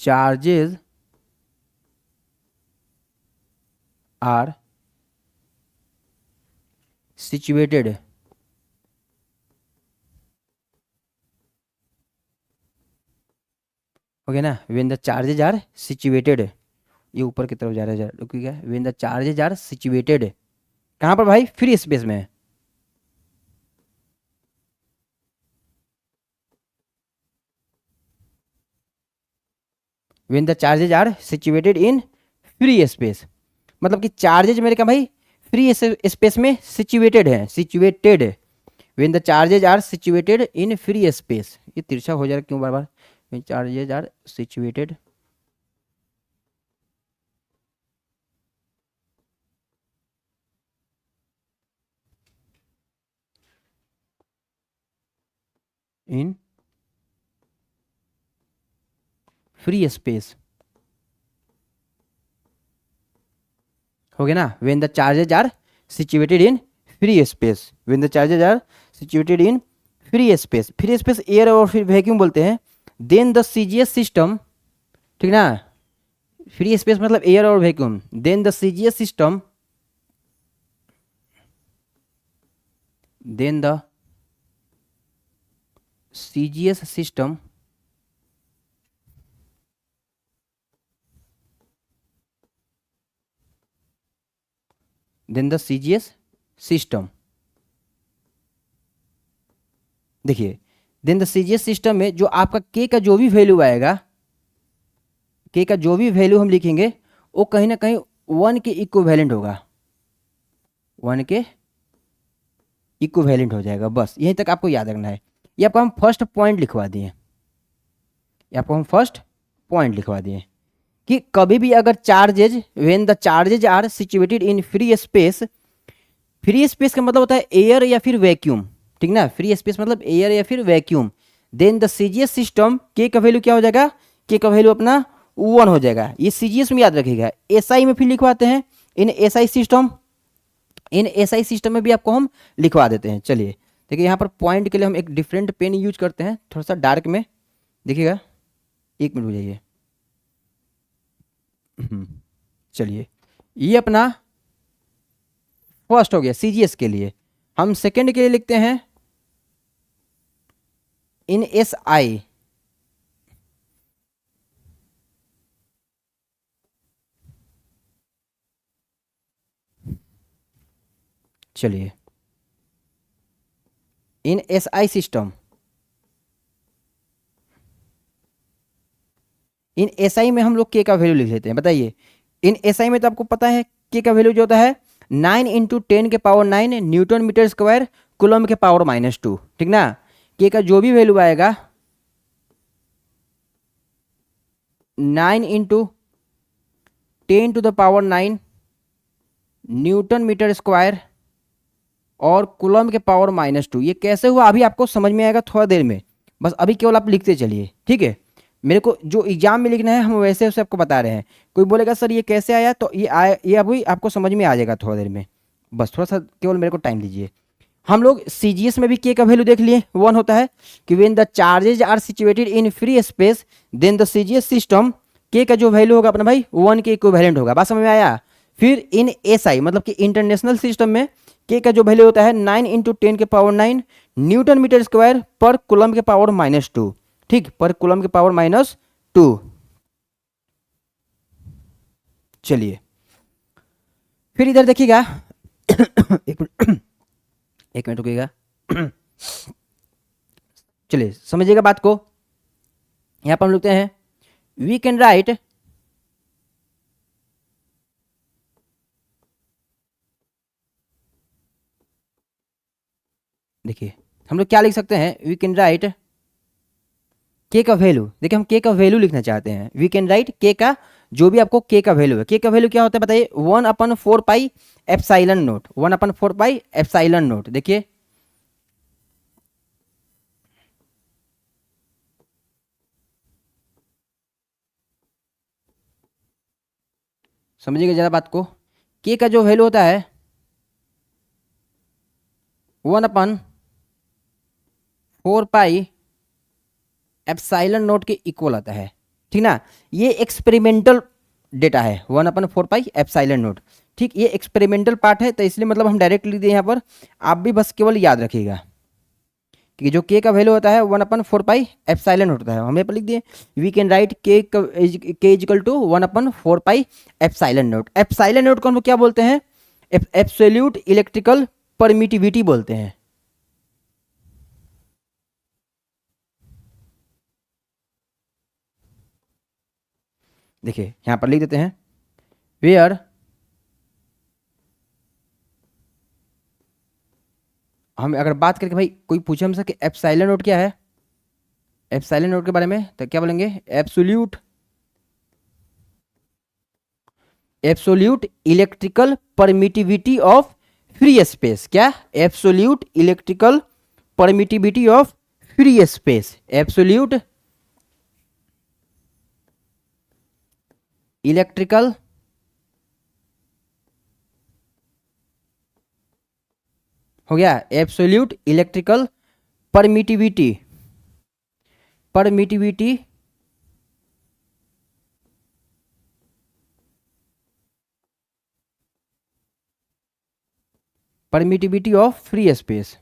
charges are situated, हो गया ना, when the charges are situated, ये ऊपर की तरफ जा रहा है, रुकिएगा, when the charges are situated कहाँ पर भाई, फ्री स्पेस में। When the charges are situated in free space, मतलब कि चार्जेज मेरे क्या भाई फ्री स्पेस में सिचुएटेड है, situated. When the charges are situated in free space, ये तिरछा हो जा रहा है क्यों बार बार, when charges are situated in free space, हो गया ना, when the charges are situated in free space, when the charges are situated in free space, free space air और फिर वैक्यूम बोलते हैं। देन द सीजीएस सिस्टम, ठीक ना, free space मतलब एयर और vacuum, then the CGS system, then the CGS system then the CGS system, देखिए then the CGS system में जो आपका के का जो भी वैल्यू आएगा, के का जो भी वैल्यू हम लिखेंगे वो कहीं ना कहीं 1 के इक्विवेलेंट होगा, 1 के इक्विवेलेंट हो जाएगा। बस यहीं तक आपको याद रखना है। ये आपको हम फर्स्ट पॉइंट लिखवा दिए, ये आपको हम फर्स्ट पॉइंट लिखवा दिए कि कभी भी अगर charges, when the charges are situated in free space, free space का मतलब होता है एयर या फिर वैक्यूम, ठीक ना, फ्री स्पेस मतलब एयर या फिर vacuum, then the CGS system, k का वैल्यू क्या हो जाएगा, के का वैल्यू अपना 1 हो जाएगा। ये सीजीएस में याद रखिएगा। एसआई में फिर लिखवाते हैं, in SI system, in SI system में भी आपको हम लिखवा देते हैं। चलिए देखिए यहाँ पर पॉइंट के लिए हम एक डिफरेंट पेन यूज करते हैं, थोड़ा सा डार्क में, देखिएगा, एक मिनट हो जाइए। चलिए ये अपना फर्स्ट हो गया सीजीएस के लिए। हम सेकंड के लिए लिखते हैं इन एस आई, चलिए in S I system, in SI में हम लोग के का वैल्यू लिख लेते हैं। बताइए इन एसआई में तो आपको पता है के का वैल्यू जो होता है 9 into 10⁻⁹ newton metre square coulomb के पावर -2, ठीक ना। के का जो भी वैल्यू आएगा 9 इंटू 10⁻⁹ न्यूटन मीटर स्क्वायर और कूलम के पावर -2। ये कैसे हुआ अभी आपको समझ में आएगा थोड़ा देर में, बस अभी केवल आप लिखते चलिए, ठीक है। मेरे को जो एग्जाम में लिखना है हम वैसे उसे आपको बता रहे हैं। कोई बोलेगा सर ये कैसे आया, तो ये आया, ये अभी आपको समझ में आ जाएगा थोड़ा देर में, बस थोड़ा सा केवल मेरे को टाइम दीजिए। हम लोग सीजीएस में भी के का वैल्यू देख लिए, 1 होता है कि when the charges are situated in free space then the CGS system, k का जो वैल्यू होगा अपना भाई 1 के इक्विवेलेंट होगा। बात समझ में आया। फिर इन एसआई मतलब कि इंटरनेशनल सिस्टम में के का जो वैल्यू होता है 9 इंटू 10⁻⁹ न्यूटन मीटर स्क्वायर पर कूलम के पावर -2, ठीक, पर कूलम के पावर -2। चलिए फिर इधर देखिएगा एक मिनट, एक मिनट रुकिएगा। चलिए समझिएगा बात को। यहां पर हम लिखते हैं वी कैन राइट देखिए हम लोग क्या लिख सकते हैं, वी कैन राइट के का वैल्यू। देखिए हम के का वैल्यू लिखना चाहते हैं, वी कैन राइट के का जो भी आपको के का वैल्यू है। के का वैल्यू क्या होता है बताइए, 1/4 pi epsilon note, 1/4 pi epsilon naught. देखिए समझिएगा जरा बात को। के का जो वैल्यू होता है 1/4 पाई एप्सिलॉन नोट के इक्वल आता है, ठीक ना। ये एक्सपेरिमेंटल डेटा है 1/4πε0। ठीक, ये एक्सपेरिमेंटल पार्ट है, तो इसलिए मतलब हम डायरेक्ट लिख दिए यहाँ पर। आप भी बस केवल याद रखिएगा कि जो के का वैल्यू होता है 1/4πε होता है, हम यहाँ पर लिख दिए वी कैन राइट के इजिकल टू 1/4πε0। एप्साइलन नोट को हम लोग क्या बोलते हैं? एब्सोल्यूट इलेक्ट्रिकल परमिटिविटी बोलते हैं। देखिए यहाँ पर लिख देते हैं वेयर हम अगर बात करके भाई कोई पूछे हमसे कि एप्साइलन नोट क्या है, एप्साइलन नोट के बारे में, तो क्या बोलेंगे? Absolute electrical permittivity of free space. क्या? Absolute electrical permittivity of free space. Absolute electrical हो गया, absolute electrical permittivity of free space.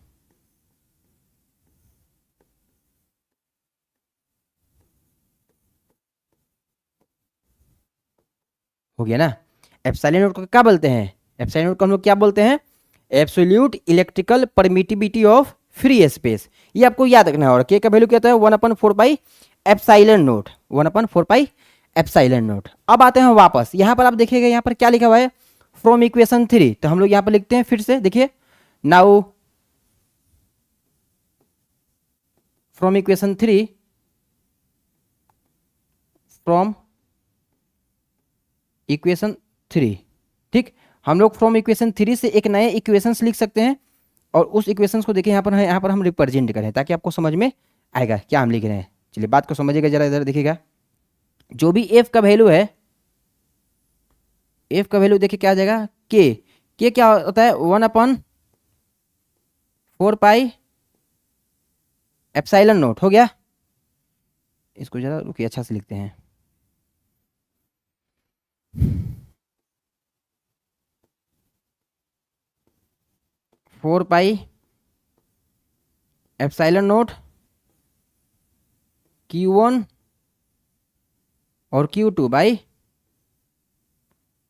हो गया ना। एप्सिलॉन नोट को क्या बोलते हैं? एप्सिलॉन नोट को हम लोग क्या बोलते हैं? Absolute electrical permittivity of free space. ये आपको याद रखना है। और के का वैल्यू क्या होता है? 1/4πε0। 1/4πε0। अब आते हैं वापस, यहां पर आप देखिएगा यहाँ पर क्या लिखा हुआ है? From equation 3। तो हम लोग यहाँ पर लिखते हैं फिर से, देखिए now from equation 3, from equation 3। ठीक, हम लोग फ्रॉम इक्वेशन 3 से एक नए इक्वेशंस लिख सकते हैं, और उस इक्वेशंस को देखिए यहाँ पर हम रिप्रेजेंट करें ताकि आपको समझ में आएगा क्या हम लिख रहे हैं। चलिए बात को समझिएगा जरा, इधर देखिएगा। जो भी एफ का वैल्यू है, एफ का वैल्यू देखिए क्या आ जाएगा? के क्या होता है? 1/4πε0। हो गया। इसको जरा रुकिए, अच्छा से लिखते हैं। 4πε0 Q1 और Q2 बाई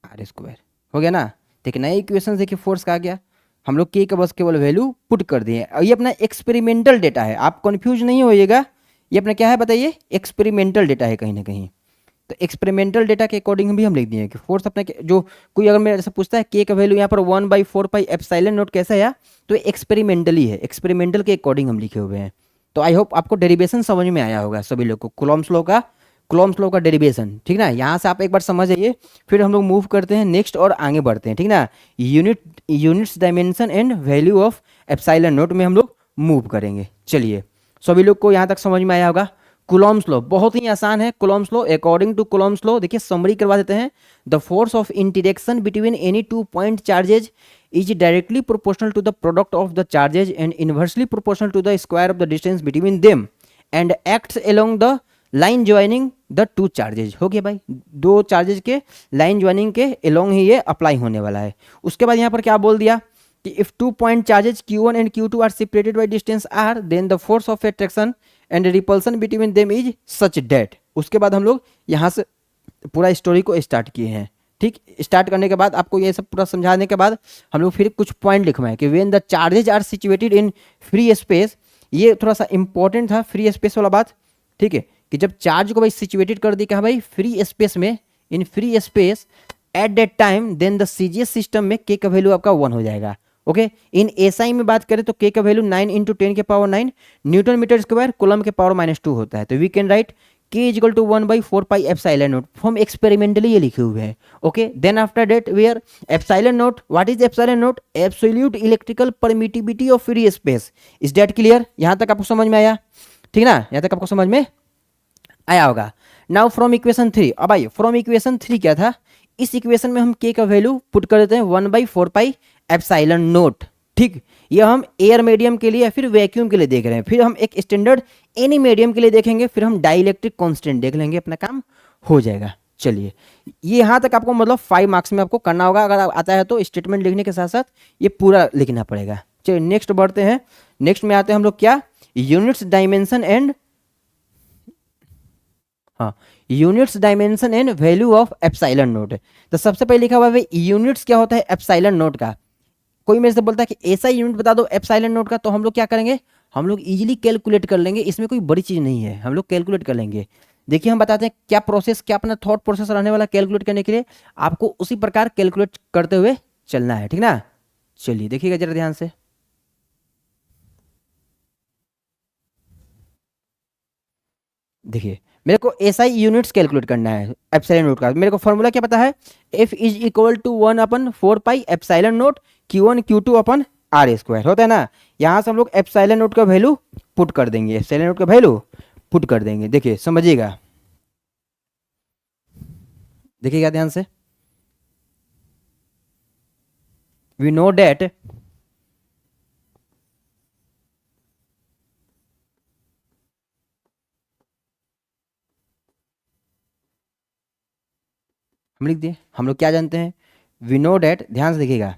आर स्क्वायर। हो गया ना। देखिए नए इक्वेशन देखिए, फोर्स का आ गया, हम लोग के का बस केवल वैल्यू पुट कर दिए। और ये अपना एक्सपेरिमेंटल डेटा है, आप कंफ्यूज नहीं होइएगा। ये अपना क्या है बताइए? एक्सपेरिमेंटल डेटा है कहीं ना कहीं। तो एक्सपेरिमेंटल डेटा के अकॉर्डिंग भी हम लिख दिए कि फोर्स अपना जो कोई अगर मेरे से पूछता है के का वैल्यू यहाँ पर 1/4πε0 कैसा है, तो एक्सपेरिमेंटली है, एक्सपेरिमेंटल के अकॉर्डिंग हम लिखे हुए हैं। तो आई होप आपको डेरिवेशन समझ में आया होगा सभी लोग को, कूलॉम्स लॉ का डेरिवेशन। ठीक ना, यहाँ से आप एक बार समझ जाइए, फिर हम लोग मूव करते हैं नेक्स्ट और आगे बढ़ते हैं। ठीक ना, units dimension and value of epsilon note में हम लोग मूव करेंगे। चलिए सभी लोग को यहाँ तक समझ में आया होगा। कूलॉम्स लॉ बहुत ही आसान है। Coulomb's law, according to Coulomb's law, देखिए समरी करवा देते हैं। The force of interaction between any 2 point charges is directly proportional to the product of the charges and inversely proportional to the square of the distance between them and acts along the line joining the 2 charges. हो गया भाई, 2 charges के line joining के along ही ये apply होने वाला है। उसके बाद यहाँ पर क्या बोल दिया कि if 2 point charges Q1 and Q2 are separated by distance r, then the force of attraction and repulsion between them is such that. उसके बाद हम लोग यहाँ से पूरा स्टोरी को स्टार्ट किए हैं। ठीक, स्टार्ट करने के बाद आपको ये सब पूरा समझाने के बाद हम लोग फिर कुछ पॉइंट लिखवाएं कि when the charges are situated in free space. ये थोड़ा सा इंपॉर्टेंट था फ्री स्पेस वाला बात। ठीक है, कि जब चार्ज को भाई सिचुएटेड कर दी कहा भाई फ्री स्पेस में, in free space at that time, then the CGS system में के का वैल्यू आपका 1 हो जाएगा। ओके, इन एसआई में बात करें तो के का value 9 × 10⁻⁹ newton metre square coulomb के पावर -2 होता है। तो we can write k is equal to 1/4πε0। हम एक्सपेरिमेंटली ये लिखे हुए हैं। Okay, then after that where epsilon naught, what is epsilon naught? Absolute electrical permittivity of free space. Is that clear? यहाँ तक आपको समझ में आया? ठीक ना, यहाँ तक आपको समझ में आया होगा। Now from equation 3। अब आइए फ्रॉम इक्वेशन 3 क्या था? इस इक्वेशन में हम के का वैल्यू पुट कर देते हैं 1/4πε0। ठीक, ये हम एयर मीडियम के लिए या फिर वैक्यूम के लिए देख रहे हैं, फिर हम एक स्टैंडर्ड एनी मीडियम के लिए देखेंगे, फिर हम डाइलेक्ट्रिक कांस्टेंट देख लेंगे, अपना काम हो जाएगा। चलिए, ये यहाँ तक आपको मतलब 5 मार्क्स में आपको करना होगा, अगर आता है तो स्टेटमेंट लिखने के साथ साथ ये पूरा लिखना पड़ेगा। चलिए नेक्स्ट बढ़ते हैं, नेक्स्ट में आते हैं हम लोग क्या, यूनिट्स डायमेंशन एंड, हाँ, units dimension and value of epsilon note. तो सबसे पहले लिखा हुआ है यूनिट्स क्या होता है एप्सिलॉन नोट का। कोई मेरे से बोलता है कि ऐसा यूनिट बता दो एप्सिलॉन नोट का, तो हम लोग क्या करेंगे, हम लोग इजीली कैलकुलेट कर लेंगे, इसमें कोई बड़ी चीज़ नहीं है, हम लोग कैलकुलेट कर लेंगे। देखिए हम बताते हैं क्या प्रोसेस, क्या अपना थॉट प्रोसेस रहने वाला कैलकुलेट करने के लिए, आपको उसी प्रकार कैलकुलेट करते हुए चलना है, ठीक ना। चलिए देखिएगा जरा ध्यान से, देखिए मेरे को एसआई यूनिट्स कैलकुलेट करना है एप्सिलॉन नोट का। मेरे को फॉर्मूला क्या पता है, F is equal to 1/4 pi epsilon naught Q1 Q2 upon R square होता है ना। यहाँ से हम लोग एप्सिलॉन नोट का वैल्यू पुट कर देंगे, एप्सिलॉन नोट का वैल्यू पुट कर देंगे। देखिए समझिएगा, देखिएगा ध्यान से, वी नो डेट हम लिख दिए, हम लोग क्या जानते हैं, वी नो डेट, ध्यान से देखिएगा,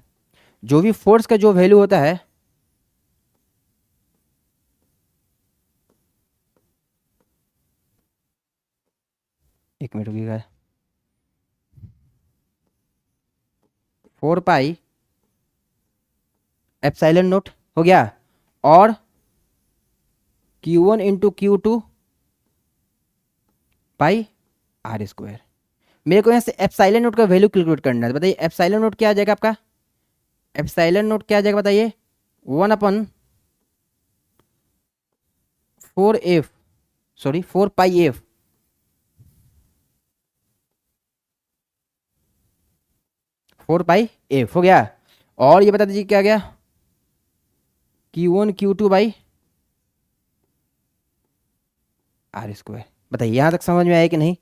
जो भी फोर्स का जो वैल्यू होता है, एक मिनट रुकिएगा, 4 पाई एप्सिलॉन नोट हो गया, और Q1 into Q2 pi are square. मेरे को यहाँ से एप्सिलॉन नोट का वैल्यू कैलकुलेट करना है, बताइए एप्सिलॉन नोट क्या आ जाएगा आपका, एप्सिलॉन नोट क्या आ जाएगा बताइए, 1/4 सॉरी 4 पाई एफ, 4 पाई एफ हो गया, और ये बता दीजिए क्या आ गया, Q1 Q2 by are square. बताइए यहाँ तक समझ में आया कि नहीं।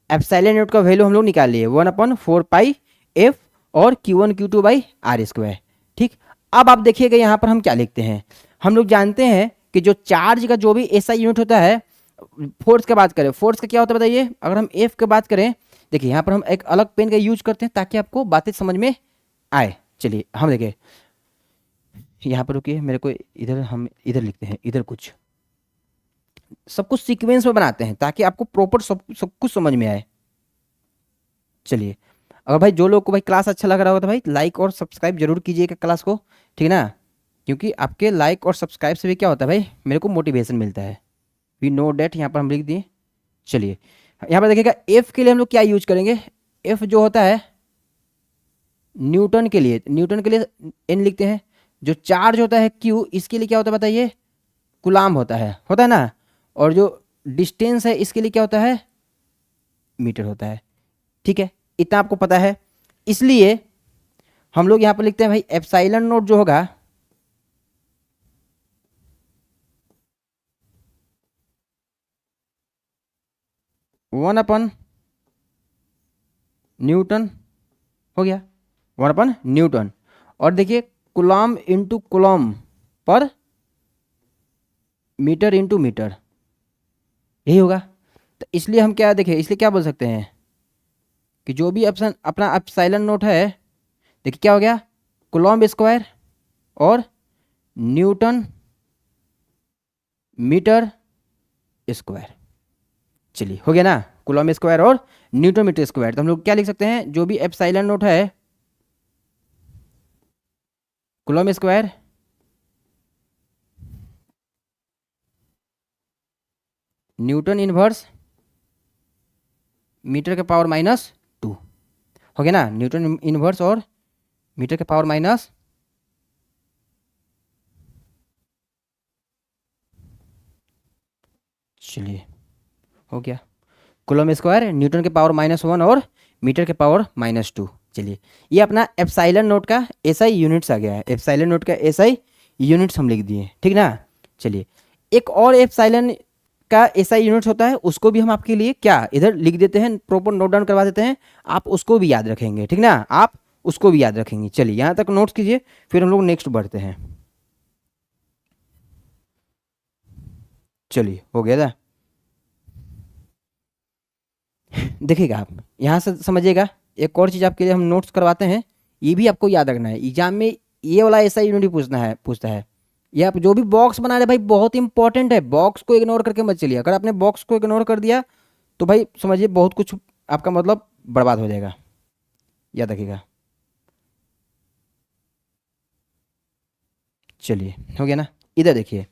एप्सिलॉन नोट का वैल्यू हम लोग निकाल लिए 1/4 पाई एफ और Q1 Q2 by are square. ठीक, अब आप देखिएगा यहाँ पर हम क्या लिखते हैं, हम लोग जानते हैं कि जो चार्ज का जो भी ऐसा यूनिट होता है, फोर्स की बात करें, फोर्स का क्या होता है बताइए, अगर हम एफ की बात करें, देखिए यहाँ पर हम एक अलग पेन का यूज करते हैं ताकि आपको बातें समझ में आए। चलिए हम देखिए यहाँ पर, रुकिए मेरे को इधर, हम इधर लिखते हैं, इधर कुछ सब कुछ सीक्वेंस में बनाते हैं ताकि आपको प्रॉपर सब कुछ समझ में आए। चलिए, अगर भाई जो लोग को भाई क्लास अच्छा लग रहा होगा तो भाई लाइक और सब्सक्राइब जरूर कीजिएगा क्लास को, ठीक है ना, क्योंकि आपके लाइक और सब्सक्राइब से भी क्या होता है भाई, मेरे को मोटिवेशन मिलता है। वी नो डेट यहाँ पर हम लिख दिए। चलिए यहाँ पर देखिएगा, एफ के लिए हम लोग क्या यूज करेंगे, एफ जो होता है न्यूटन के लिए, न्यूटन के लिए एन लिखते हैं, जो चार्ज होता है क्यू, इसके लिए क्या होता है बताइए, कुलाम होता है ना, और जो डिस्टेंस है इसके लिए क्या होता है, मीटर होता है। ठीक है, इतना आपको पता है, इसलिए हम लोग यहाँ पर लिखते हैं भाई एप्सिलॉन नोट जो होगा, वन अपन न्यूटन हो गया, 1/न्यूटन, और देखिए कुलाम इंटू कुलाम पर मीटर इंटू मीटर, यही होगा। तो इसलिए हम क्या देखिए, इसलिए क्या बोल सकते हैं कि जो भी ऑप्शन अपना एप्सिलॉन नोट है, देखिए क्या हो गया, कुलॉम्ब स्क्वायर और न्यूटन मीटर स्क्वायर। चलिए हो गया ना, कुलॉम्ब स्क्वायर और न्यूटन मीटर स्क्वायर। तो हम लोग क्या लिख सकते हैं, जो भी एप्सिलॉन नोट है, Coulomb square Newton inverse metre के पावर -2 हो गया ना, न्यूटन इनवर्स और मीटर के पावर माइनस, चलिए हो गया, कुलम स्क्वायर न्यूटन के पावर -1 और मीटर के पावर -2। चलिए ये अपना एप्सिलॉन नोट का एसआई यूनिट्स आ गया है, एप्सिलॉन नोट का एसआई यूनिट्स हम लिख दिए, ठीक ना। चलिए एक और एप्सिलॉन का एसआई यूनिट्स होता है, उसको भी हम आपके लिए क्या इधर लिख देते हैं, प्रॉपर नोट डाउन करवा देते हैं, आप उसको भी याद रखेंगे, ठीक ना, आप उसको भी याद रखेंगे। चलिए यहाँ तक नोट्स कीजिए, फिर हम लोग नेक्स्ट बढ़ते हैं। चलिए हो गया था। देखिएगा आप यहाँ से समझिएगा, एक और चीज़ आपके लिए हम नोट्स करवाते हैं, ये भी आपको याद रखना है एग्जाम में। ये वाला ऐसा यूनिट ही पूछता है। ये आप जो भी बॉक्स बना रहे भाई बहुत इंपॉर्टेंट है, बॉक्स को इग्नोर करके मत चलिए। अगर आपने बॉक्स को इग्नोर कर दिया तो भाई समझिए बहुत कुछ आपका मतलब बर्बाद हो जाएगा, याद रखिएगा। चलिए हो गया ना। इधर देखिए,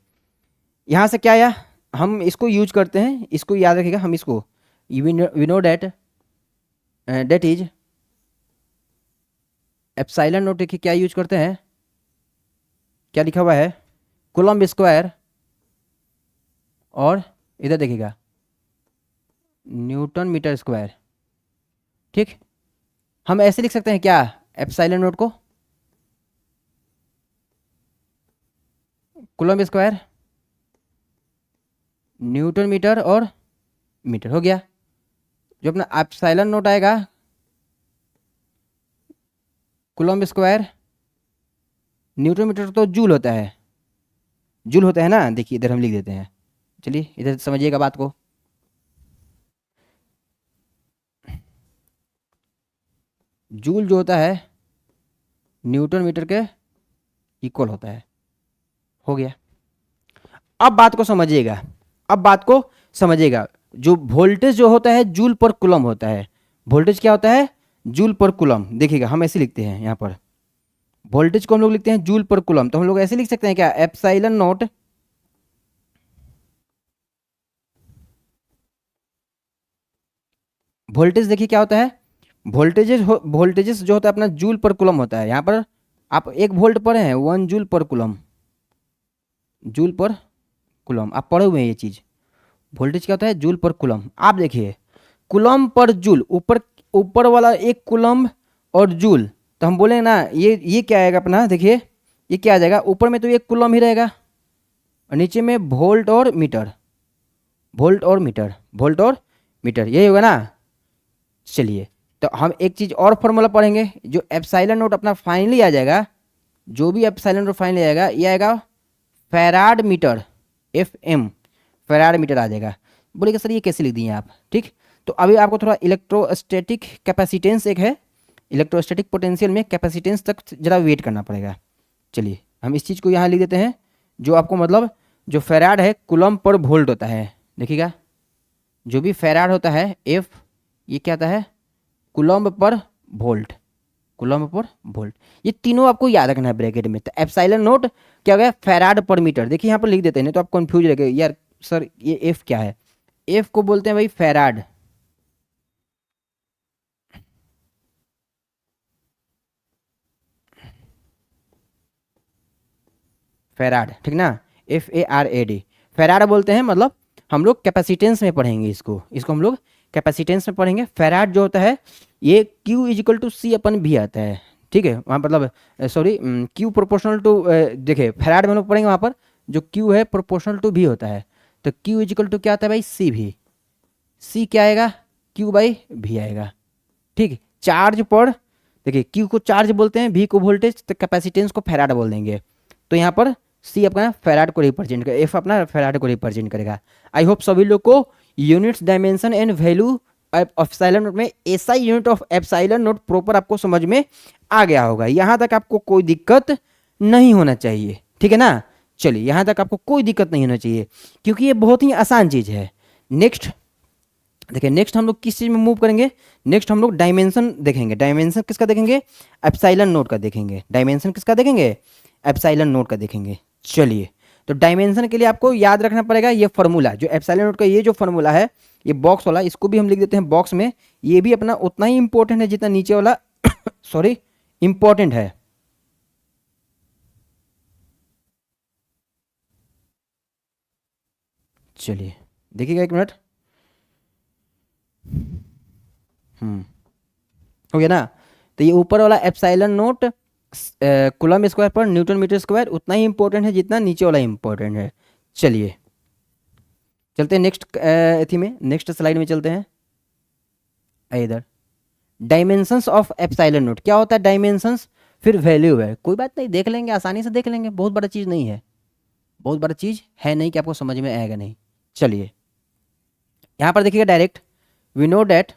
यहाँ से क्या आया, हम इसको यूज करते हैं, इसको याद रखिएगा। हम इसको we know that is epsilon naught, देखिए क्या यूज करते हैं, क्या लिखा हुआ है, कूलम्ब स्क्वायर, और इधर देखिएगा न्यूटन मीटर स्क्वायर। ठीक, हम ऐसे लिख सकते हैं क्या एप्सिलॉन नोट को, कूलम्ब स्क्वायर, न्यूटन मीटर और मीटर। हो गया। जो अपना एप्सिलॉन नोट आएगा, कूलम्ब स्क्वायर, न्यूटन मीटर तो जूल होता है, जूल होता है ना। देखिए इधर हम लिख देते हैं, चलिए इधर समझिएगा बात को। जूल जो होता है न्यूटन मीटर के इक्वल होता है। हो गया। अब बात को समझिएगा, अब बात को समझिएगा। जो वोल्टेज जो होता है जूल पर कूलम होता है, वोल्टेज क्या होता है, जूल पर कूलम। देखिएगा हम ऐसे लिखते हैं, यहाँ पर वोल्टेज को हम लोग लिखते हैं जूल पर कूलम, तो हम लोग ऐसे लिख सकते हैं क्या एप्सिलॉन नोट वोल्टेज। देखिए क्या होता है, वोल्टेजेस जो होता है अपना जूल पर कूलम होता है। यहाँ पर आप 1 वोल्ट पढ़े हैं, 1 जूल पर कूलम, जूल पर कूलम आप पढ़े हुए हैं ये चीज़। वोल्टेज क्या होता है, जूल पर कूलम। आप देखिए कूलम पर जूल, ऊपर ऊपर वाला एक कूलम और जूल, तो हम बोले ना ये क्या आएगा अपना, देखिए ये क्या आ जाएगा, ऊपर में तो एक कूलम ही रहेगा और नीचे में वोल्ट और मीटर, वोल्ट और मीटर, वोल्ट और मीटर, यही होगा ना। चलिए तो हम एक चीज़ और फॉर्मूला पढ़ेंगे, जो एप्सिलॉन नोट अपना फाइनली आ जाएगा, जो भी एप्सिलॉन नोट फाइनली आएगा ये आएगा farad metre, F M, farad metre आ जाएगा। बोलेगा सर ये कैसे लिख दिए आप। ठीक, तो अभी आपको थोड़ा इलेक्ट्रोस्टैटिक कैपेसिटेंस एक है, इलेक्ट्रोस्टैटिक पोटेंशियल में कैपेसिटेंस तक जरा वेट करना पड़ेगा। चलिए हम इस चीज़ को यहाँ लिख देते हैं, जो आपको मतलब जो फैराड है कूलम पर वोल्ट होता है। देखिएगा जो भी फैराड होता है एफ, ये क्या आता है coulomb per volt, coulomb per volt. ये तीनों आपको याद रखना है ब्रैकेट में। तो एप्सिलॉन नोट क्या हो गया फैराड पर मीटर। देखिए यहाँ पर लिख देते हैं, नहीं तो आप कंफ्यूज रह गए यार सर ये एफ क्या है। एफ को बोलते हैं भाई फैराड, फैराड, ठीक ना, FARAD, फैराड बोलते हैं। मतलब हम लोग कैपेसिटेंस में पढ़ेंगे इसको, इसको हम लोग कैपेसिटेंस में पढ़ेंगे। फैराड जो होता है ये Q इजिकल टू C अपन भी आता है। ठीक है, वहाँ मतलब सॉरी Q प्रोपोर्शनल टू, देखिए फैराड में हम लोग पढ़ेंगे वहाँ पर जो Q है प्रोपोर्शनल टू भी होता है। तो Q इजिकल टू क्या आता है भाई C भी, C क्या आएगा Q बाई भी आएगा। ठीक, चार्ज पर, देखिए Q को चार्ज बोलते हैं, V को वोल्टेज, तो कैपेसिटेंस को फैराड बोल देंगे। तो यहाँ पर C अपना फैराड को रिप्रेजेंट करेगा, F अपना फैराड को रिप्रेजेंट करेगा। आई होप सभी लोग को units dimension and value epsilon note में ऐसा unit of epsilon note proper आपको समझ में आ गया होगा। यहाँ तक आपको कोई दिक्कत नहीं होना चाहिए, ठीक है ना। चलिए यहाँ तक आपको कोई दिक्कत नहीं होना चाहिए, क्योंकि ये बहुत ही आसान चीज़ है। नेक्स्ट देखिए, नेक्स्ट हम लोग किस चीज़ में मूव करेंगे, नेक्स्ट हम लोग डायमेंशन देखेंगे। डायमेंशन किसका देखेंगे, एप्सिलॉन नोट का देखेंगे। डायमेंशन किसका देखेंगे, एप्सिलॉन नोट का देखेंगे। चलिए तो डायमेंशन के लिए आपको याद रखना पड़ेगा ये फार्मूला, जो एप्सिलॉन नोट का ये जो फार्मूला है, ये बॉक्स वाला, इसको भी हम लिख देते हैं बॉक्स में। ये भी अपना उतना ही इंपॉर्टेंट है जितना नीचे वाला सॉरी इंपॉर्टेंट है। चलिए देखिएगा एक मिनट, हो गया ना। तो ये ऊपर वाला epsilon note coulomb square per newton metre square उतना ही इंपॉर्टेंट है जितना नीचे वाला इंपॉर्टेंट है। चलिए चलते हैं नेक्स्ट एथी में, नेक्स्ट स्लाइड में चलते हैं। इधर डायमेंशंस ऑफ एप्सिलॉन नोट क्या होता है, डायमेंशंस फिर वैल्यू है, कोई बात नहीं, देख लेंगे, आसानी से देख लेंगे, बहुत बड़ा चीज़ नहीं है, बहुत बड़ा चीज़ है नहीं कि आपको समझ में आएगा नहीं। चलिए यहाँ पर देखिएगा डायरेक्ट, वी नो डैट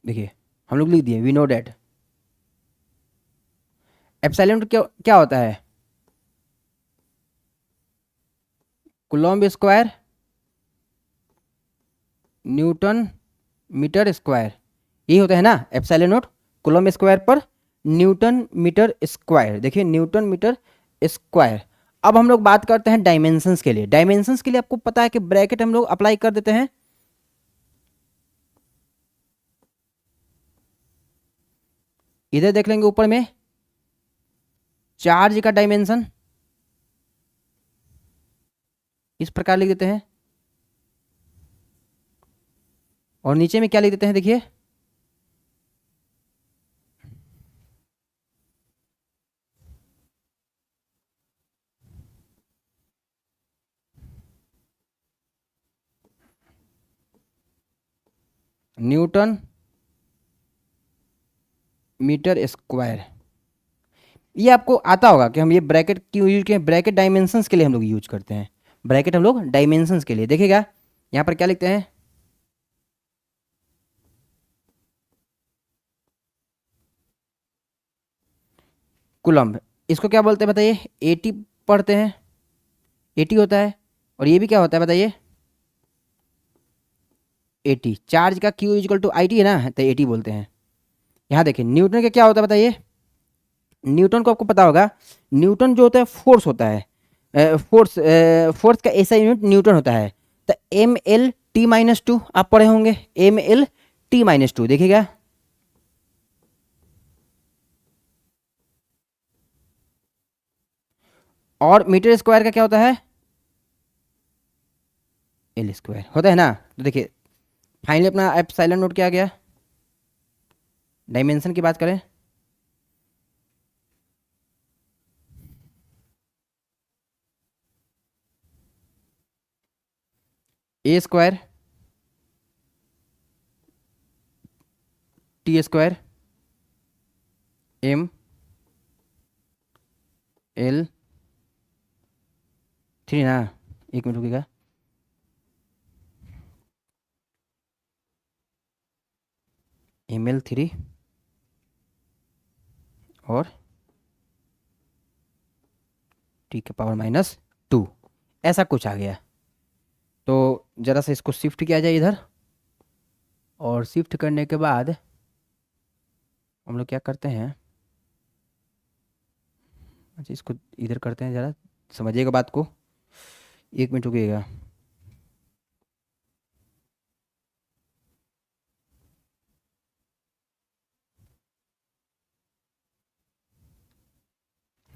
देखिए हम लोग लिख दिए वी नो डैट एप्सिलॉन क्या क्या होता है, coulomb square newton metre square, यही होता है ना epsilon naught, coulomb square per newton metre square, देखिए न्यूटन मीटर स्क्वायर। अब हम लोग बात करते हैं डायमेंशंस के लिए, डायमेंशंस के लिए आपको पता है कि ब्रैकेट हम लोग अप्लाई कर देते हैं, इधर देख लेंगे ऊपर में चार्ज का डायमेंशन इस प्रकार लिख देते हैं, और नीचे में क्या लिख देते हैं देखिए, न्यूटन मीटर स्क्वायर। ये आपको आता होगा कि हम ये ब्रैकेट क्यों यूज करें, ब्रैकेट डायमेंशंस के लिए हम लोग यूज करते हैं, ब्रैकेट हम लोग डायमेंशंस के लिए, देखिएगा यहाँ पर क्या लिखते हैं, कूलम्ब, इसको क्या बोलते हैं बताइए, एटी पढ़ते हैं, एटी होता है, और ये भी क्या होता है बताइए, एटी, चार्ज का Q is equal to I T है ना, तो एटी बोलते हैं। यहाँ देखिए न्यूटन का क्या होता है बताइए, न्यूटन को आपको पता होगा, न्यूटन जो होता है फोर्स होता है, फोर्स, फोर्स का ऐसा यूनिट न्यूटन होता है, तो M L T minus two आप पढ़े होंगे, M L T minus two देखिएगा, और मीटर स्क्वायर का क्या होता है, एल स्क्वायर होता है ना। तो देखिए फाइनली अपना एप्सिलॉन नोट क्या आ गया, डायमेंशन की बात करें, A square T square M L three ना, एक मिनट रुकेगा, एम एल थ्री और टी के पावर माइनस टू, ऐसा कुछ आ गया। तो ज़रा सा इसको शिफ्ट किया जाए इधर, और शिफ्ट करने के बाद हम लोग क्या करते हैं, अच्छा इसको इधर करते हैं, ज़रा समझिएगा बात को, एक मिनट रुकिएगा,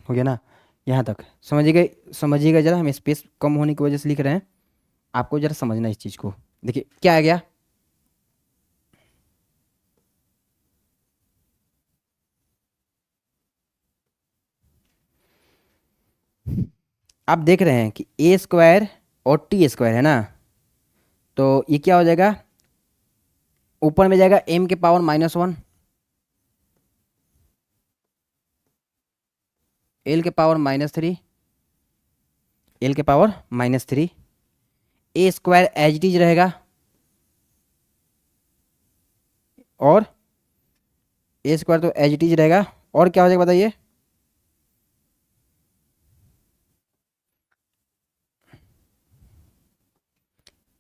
हो गया ना, यहाँ तक समझिएगा, समझिएगा ज़रा, हम स्पेस कम होने की वजह से लिख रहे हैं, आपको ज़रा समझना इस चीज़ को। देखिए क्या आ गया, आप देख रहे हैं कि ए स्क्वायर और टी स्क्वायर है ना, तो ये क्या हो जाएगा, ऊपर में जाएगा एम के पावर माइनस वन, एल के पावर माइनस थ्री, एल के power minus three, A square as it is रहेगा, और ए स्क्वायर तो एज इट इज रहेगा, और क्या हो जाएगा बताइए,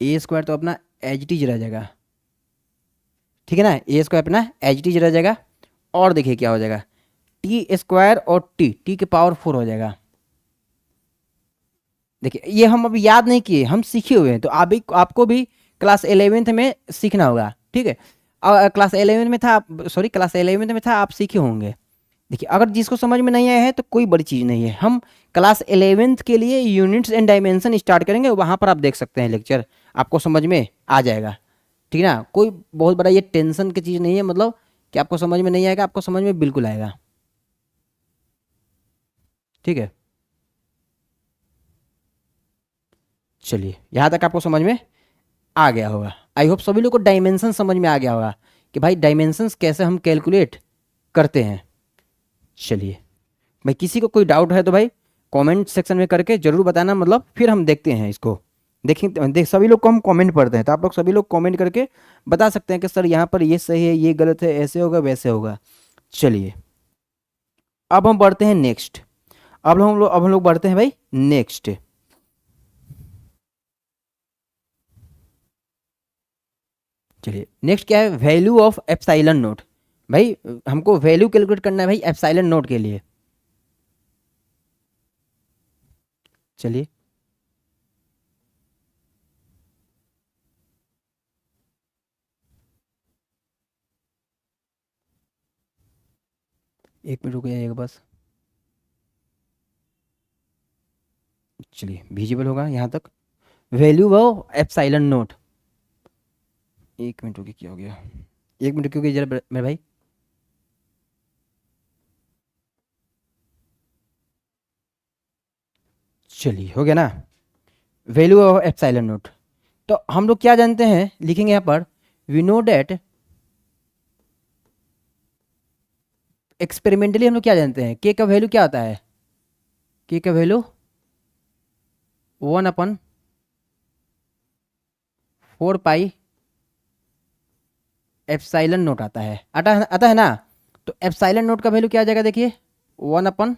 ए स्क्वायर तो अपना एज इट इज रह जाएगा, ठीक है ना, ए स्क्वायर अपना एच टी रह जाएगा, और देखिए क्या हो जाएगा, टी स्क्वायर और टी, टी के पावर फोर हो जाएगा। देखिए ये हम अभी याद नहीं किए, हम सीखे हुए हैं, तो आप भी, आपको भी क्लास 11th में सीखना होगा, ठीक है, क्लास 11 में था, सॉरी क्लास 11th में था, आप सीखे होंगे। देखिए अगर जिसको समझ में नहीं आया है तो कोई बड़ी चीज़ नहीं है, हम क्लास 11th के लिए यूनिट्स एंड डायमेंशन स्टार्ट करेंगे, वहाँ पर आप देख सकते हैं लेक्चर, आपको समझ में आ जाएगा, ठीक है ना, कोई बहुत बड़ा ये टेंशन की चीज़ नहीं है, मतलब कि आपको समझ में नहीं आएगा, आपको समझ में बिल्कुल आएगा, ठीक है। चलिए यहाँ तक आपको समझ में आ गया होगा। आई होप सभी लोग को डायमेंशन समझ में आ गया होगा कि भाई डायमेंशंस कैसे हम कैलकुलेट करते हैं। चलिए भाई किसी को कोई डाउट है तो भाई कमेंट सेक्शन में करके ज़रूर बताना, मतलब फिर हम देखते हैं इसको। देख सभी लोग को हम कमेंट पढ़ते हैं, तो आप लोग सभी लोग कमेंट करके बता सकते हैं कि सर यहाँ पर ये सही है, ये गलत है, ऐसे होगा वैसे होगा। चलिए अब हम बढ़ते हैं नेक्स्ट। अब हम लोग बढ़ते हैं भाई नेक्स्ट। चलिए नेक्स्ट क्या है, वैल्यू ऑफ एप्सिलॉन नोट। भाई हमको वैल्यू कैलकुलेट करना है भाई एप्सिलॉन नोट के लिए। चलिए एक मिनट रुक जाइएगा बस। चलिए विजिबल होगा यहाँ तक वैल्यू ऑफ एप्सिलॉन नोट। एक मिनट रुकिए, क्या हो गया, एक मिनट क्योंकि जरा मेरे भाई। चलिए हो गया ना, वैल्यू ऑफ एप्सिलॉन नोट। तो हम लोग क्या जानते हैं, लिखेंगे यहाँ पर वी नो डेट, एक्सपेरिमेंटली हम लोग क्या जानते हैं, के का वैल्यू क्या आता है, के का वैल्यू 1/4 पाई एप्सिलॉन नोट आता है, आता है ना। तो एप्सिलॉन नोट का वैल्यू क्या आ जाएगा, देखिए 1/4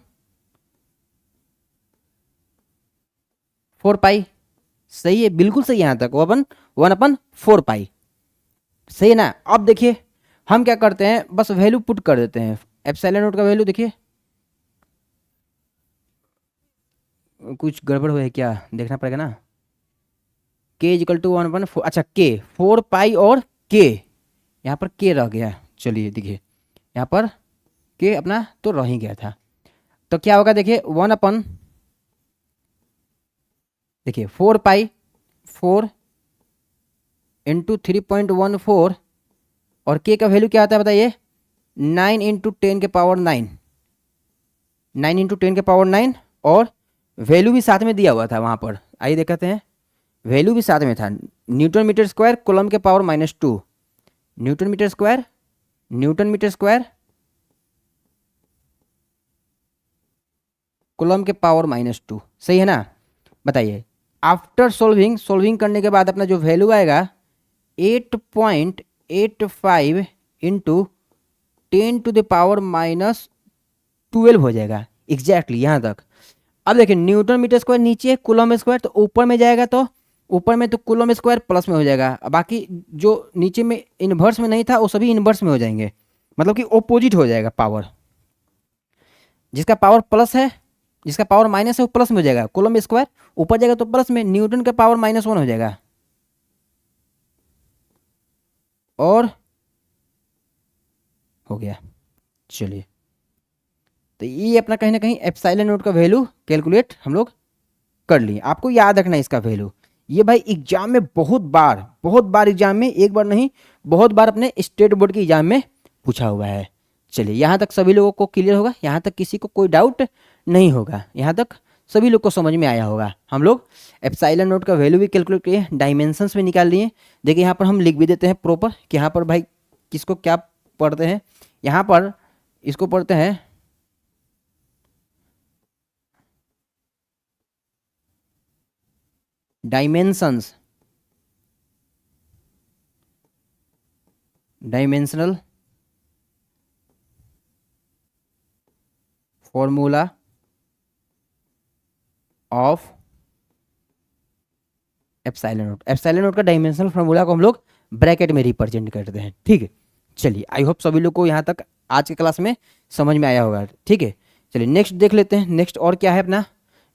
पाई। सही है, बिल्कुल सही, यहाँ तक 1/4 पाई सही है ना। अब देखिए हम क्या करते हैं, बस वैल्यू पुट कर देते हैं। एप्सिलॉन नोट का वैल्यू देखिए, कुछ गड़बड़ हुआ है क्या, देखना पड़ेगा ना। के इजिकल टू 1/4, अच्छा के 4 पाई और के, यहाँ पर के रह गया। चलिए देखिए यहाँ पर के अपना तो रह ही गया था, तो क्या होगा देखिए देखिए 4 पाई 4 इंटू 3.14 और के का वैल्यू क्या आता है बताइए, 9 × 10⁹ 9 × 10⁹ और वैल्यू भी साथ में दिया हुआ था वहाँ पर, आइए देखते हैं। वैल्यू भी साथ में था, न्यूटन मीटर स्क्वायर कूलम के power -2, newton metre square coulomb के पावर -2, सही है ना। बताइए आफ्टर सोल्विंग करने के बाद अपना जो वैल्यू आएगा 8.85 इंटू 10⁻⁻12 हो जाएगा एग्जैक्टली यहाँ तक। अब देखिए न्यूटन मीटर स्क्वायर नीचे, कूलम स्क्वायर तो ऊपर में जाएगा, तो ऊपर में तो कूलम स्क्वायर प्लस में हो जाएगा, बाकी जो नीचे में इन्वर्स में नहीं था वो सभी इन्वर्स में हो जाएंगे, मतलब कि ओपोजिट हो जाएगा पावर। जिसका पावर प्लस है, जिसका पावर माइनस है वो प्लस में हो जाएगा, कूलम स्क्वायर ऊपर जाएगा तो प्लस में, न्यूटन का पावर -1 हो जाएगा। और हो गया। चलिए तो ये अपना कहीं ना कहीं एप्सिलॉन नोट का वैल्यू कैलकुलेट हम लोग कर लिए। आपको याद रखना है इसका वैल्यू, ये भाई एग्जाम में बहुत बार एग्जाम में, एक बार नहीं बहुत बार अपने स्टेट बोर्ड के एग्जाम में पूछा हुआ है। चलिए यहाँ तक सभी लोगों को क्लियर होगा, यहाँ तक किसी को कोई डाउट नहीं होगा, यहाँ तक सभी लोग को समझ में आया होगा। हम लोग एप्सिलॉन नोट का वैल्यू भी कैलकुलेट किए, डायमेंशंस भी निकाल लिए। देखिए यहाँ पर हम लिख भी देते हैं प्रॉपर कि यहाँ पर भाई किसको क्या पढ़ते हैं, यहाँ पर इसको पढ़ते हैं dimensional formula of epsilon naught का डायमेंशनल फॉर्मूला को हम लोग ब्रैकेट में रिप्रेजेंट करते हैं, ठीक है। चलिए आई होप सभी लोग को यहाँ तक आज के क्लास में समझ में आया होगा, ठीक है। चलिए नेक्स्ट देख लेते हैं, नेक्स्ट और क्या है अपना,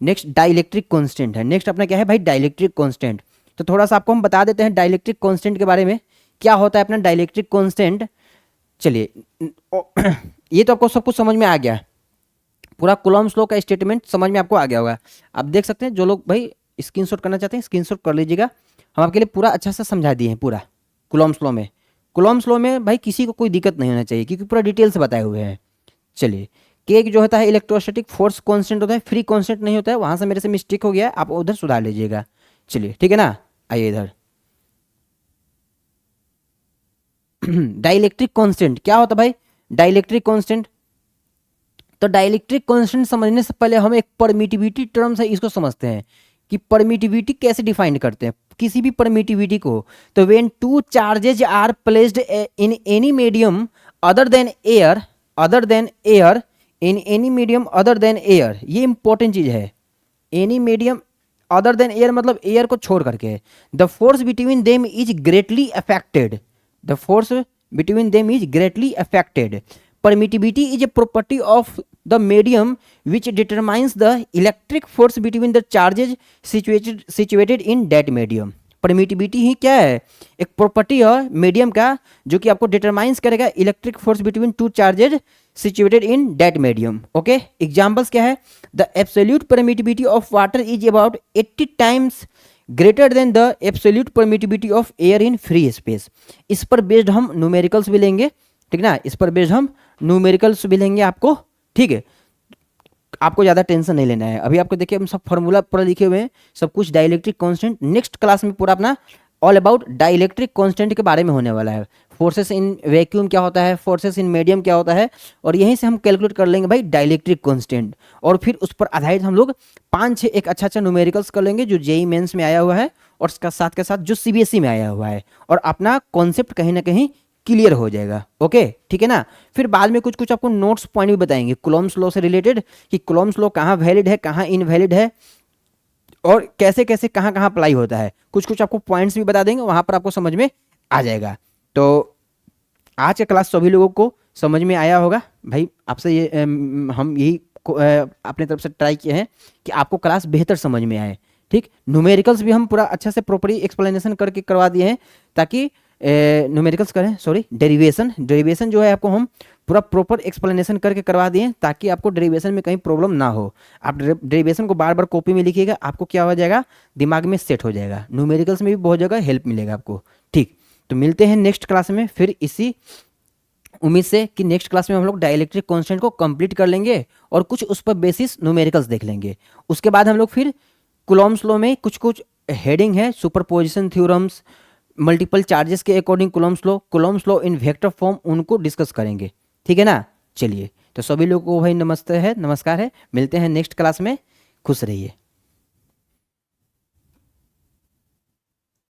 नेक्स्ट डाइलेक्ट्रिक कांस्टेंट है। नेक्स्ट अपना क्या है भाई, डाइलेक्ट्रिक कांस्टेंट। तो थोड़ा सा आपको हम बता देते हैं डाइलेक्ट्रिक कांस्टेंट के बारे में, क्या होता है अपना डाइलेक्ट्रिक कांस्टेंट। चलिए ये तो आपको सब कुछ समझ में आ गया, पूरा कूलम्ब्स लॉ का स्टेटमेंट समझ में आपको आ गया होगा। आप देख सकते हैं, जो लोग भाई स्क्रीनशॉट करना चाहते हैं स्क्रीनशॉट कर लीजिएगा, हम आपके लिए पूरा अच्छा से समझा दिए हैं पूरा कूलम्ब्स लॉ में। कूलम्ब्स लॉ में भाई किसी को कोई दिक्कत नहीं होना चाहिए क्योंकि पूरा डिटेल से बताए हुए हैं। चलिए के जो होता है इलेक्ट्रोस्टैटिक फोर्स कांस्टेंट होता है, फ्री कांस्टेंट नहीं होता है, वहाँ से मेरे से मिस्टेक हो गया है, आप उधर सुधार लीजिएगा। चलिए ठीक है ना, आइए इधर। डाइलेक्ट्रिक कांस्टेंट क्या होता भाई? डाइलेक्ट्रिक कांस्टेंट, तो डाइलेक्ट्रिक कांस्टेंट समझने से पहले हम एक परमिटिविटी टर्म्स है इसको समझते हैं कि परमिटिविटी कैसे डिफाइन करते हैं किसी भी परमिटिविटी को। तो when two charges are placed in any medium other than air, other than air, in any medium other than air, ये इंपॉर्टेंट चीज है। Any medium other than air मतलब एयर को छोड़ करके, the force between them is greatly affected, the force between them is greatly affected. Permittivity is a property of the medium which determines the electric force between the charges situated in that medium. Permittivity ही क्या है? एक property है medium का जो कि आपको determines करेगा electric force between two charges situated in that medium. Okay, examples क्या है? The absolute permittivity of water is about 80 times greater than the absolute permittivity of air in free space. इस पर based हम numericals भी लेंगे, ठीक ना, इस पर बेस्ड हम न्यूमेरिकल्स भी लेंगे आपको, ठीक है। आपको ज़्यादा टेंशन नहीं लेना है, अभी आपको देखिए हम सब फॉर्मूला पूरा लिखे हुए हैं, सब कुछ डाइलेक्ट्रिक कांस्टेंट। नेक्स्ट क्लास में पूरा अपना ऑल अबाउट डाइलेक्ट्रिक कांस्टेंट के बारे में होने वाला है। फोर्सेस इन वैक्यूम क्या होता है, फोर्सेस इन मीडियम क्या होता है, और यहीं से हम कैलकुलेट कर लेंगे भाई डाइलेक्ट्रिक कांस्टेंट, और फिर उस पर आधारित हम लोग 5-6 एक अच्छा न्यूमेरिकल्स कर लेंगे जो जेई मेंस में आया हुआ है और उसका साथ के साथ जो सीबीएसई में आया हुआ है, और अपना कॉन्सेप्ट कहीं ना कहीं क्लियर हो जाएगा। ओके, ठीक है ना। फिर बाद में कुछ कुछ आपको नोट्स पॉइंट भी बताएंगे कुलॉम्स लॉ से रिलेटेड कि कुलॉम्स लॉ कहाँ वैलिड है, कहाँ इनवैलिड है, और कैसे कैसे कहाँ कहाँ अप्लाई होता है, कुछ कुछ आपको पॉइंट्स भी बता देंगे, वहाँ पर आपको समझ में आ जाएगा। तो आज का क्लास सभी लोगों को समझ में आया होगा भाई। आपसे ये हम यही अपने तरफ से ट्राई किए हैं कि आपको क्लास बेहतर समझ में आए, ठीक। न्यूमेरिकल्स भी हम पूरा अच्छा से प्रॉपरली एक्सप्लेनेशन करके करवा दिए हैं ताकि न्यूमेरिकल्स करें, सॉरी डेरिवेशन जो है आपको हम पूरा प्रॉपर एक्सप्लेनेशन करके करवा दिए ताकि आपको डेरिवेशन में कहीं प्रॉब्लम ना हो। आप डेरिवेशन को बार बार कॉपी में लिखिएगा, आपको क्या हो जाएगा, दिमाग में सेट हो जाएगा। न्यूमेरिकल्स में भी बहुत जगह हेल्प मिलेगा आपको, ठीक। तो मिलते हैं नेक्स्ट क्लास में फिर इसी उम्मीद से कि नेक्स्ट क्लास में हम लोग डाइलेक्ट्रिक कांस्टेंट को कंप्लीट कर लेंगे और कुछ उस पर बेसिस न्यूमेरिकल्स देख लेंगे। उसके बाद हम लोग फिर कुलॉम्स लॉ में कुछ कुछ हेडिंग है, सुपरपोजिशन थ्योरम्स, मल्टीपल चार्जेस के according Coulomb's law in vector form, उनको डिस्कस करेंगे, ठीक है ना। चलिए, तो सभी लोगों को भाई नमस्ते है, नमस्कार है, मिलते हैं नेक्स्ट क्लास में, खुश रहिए।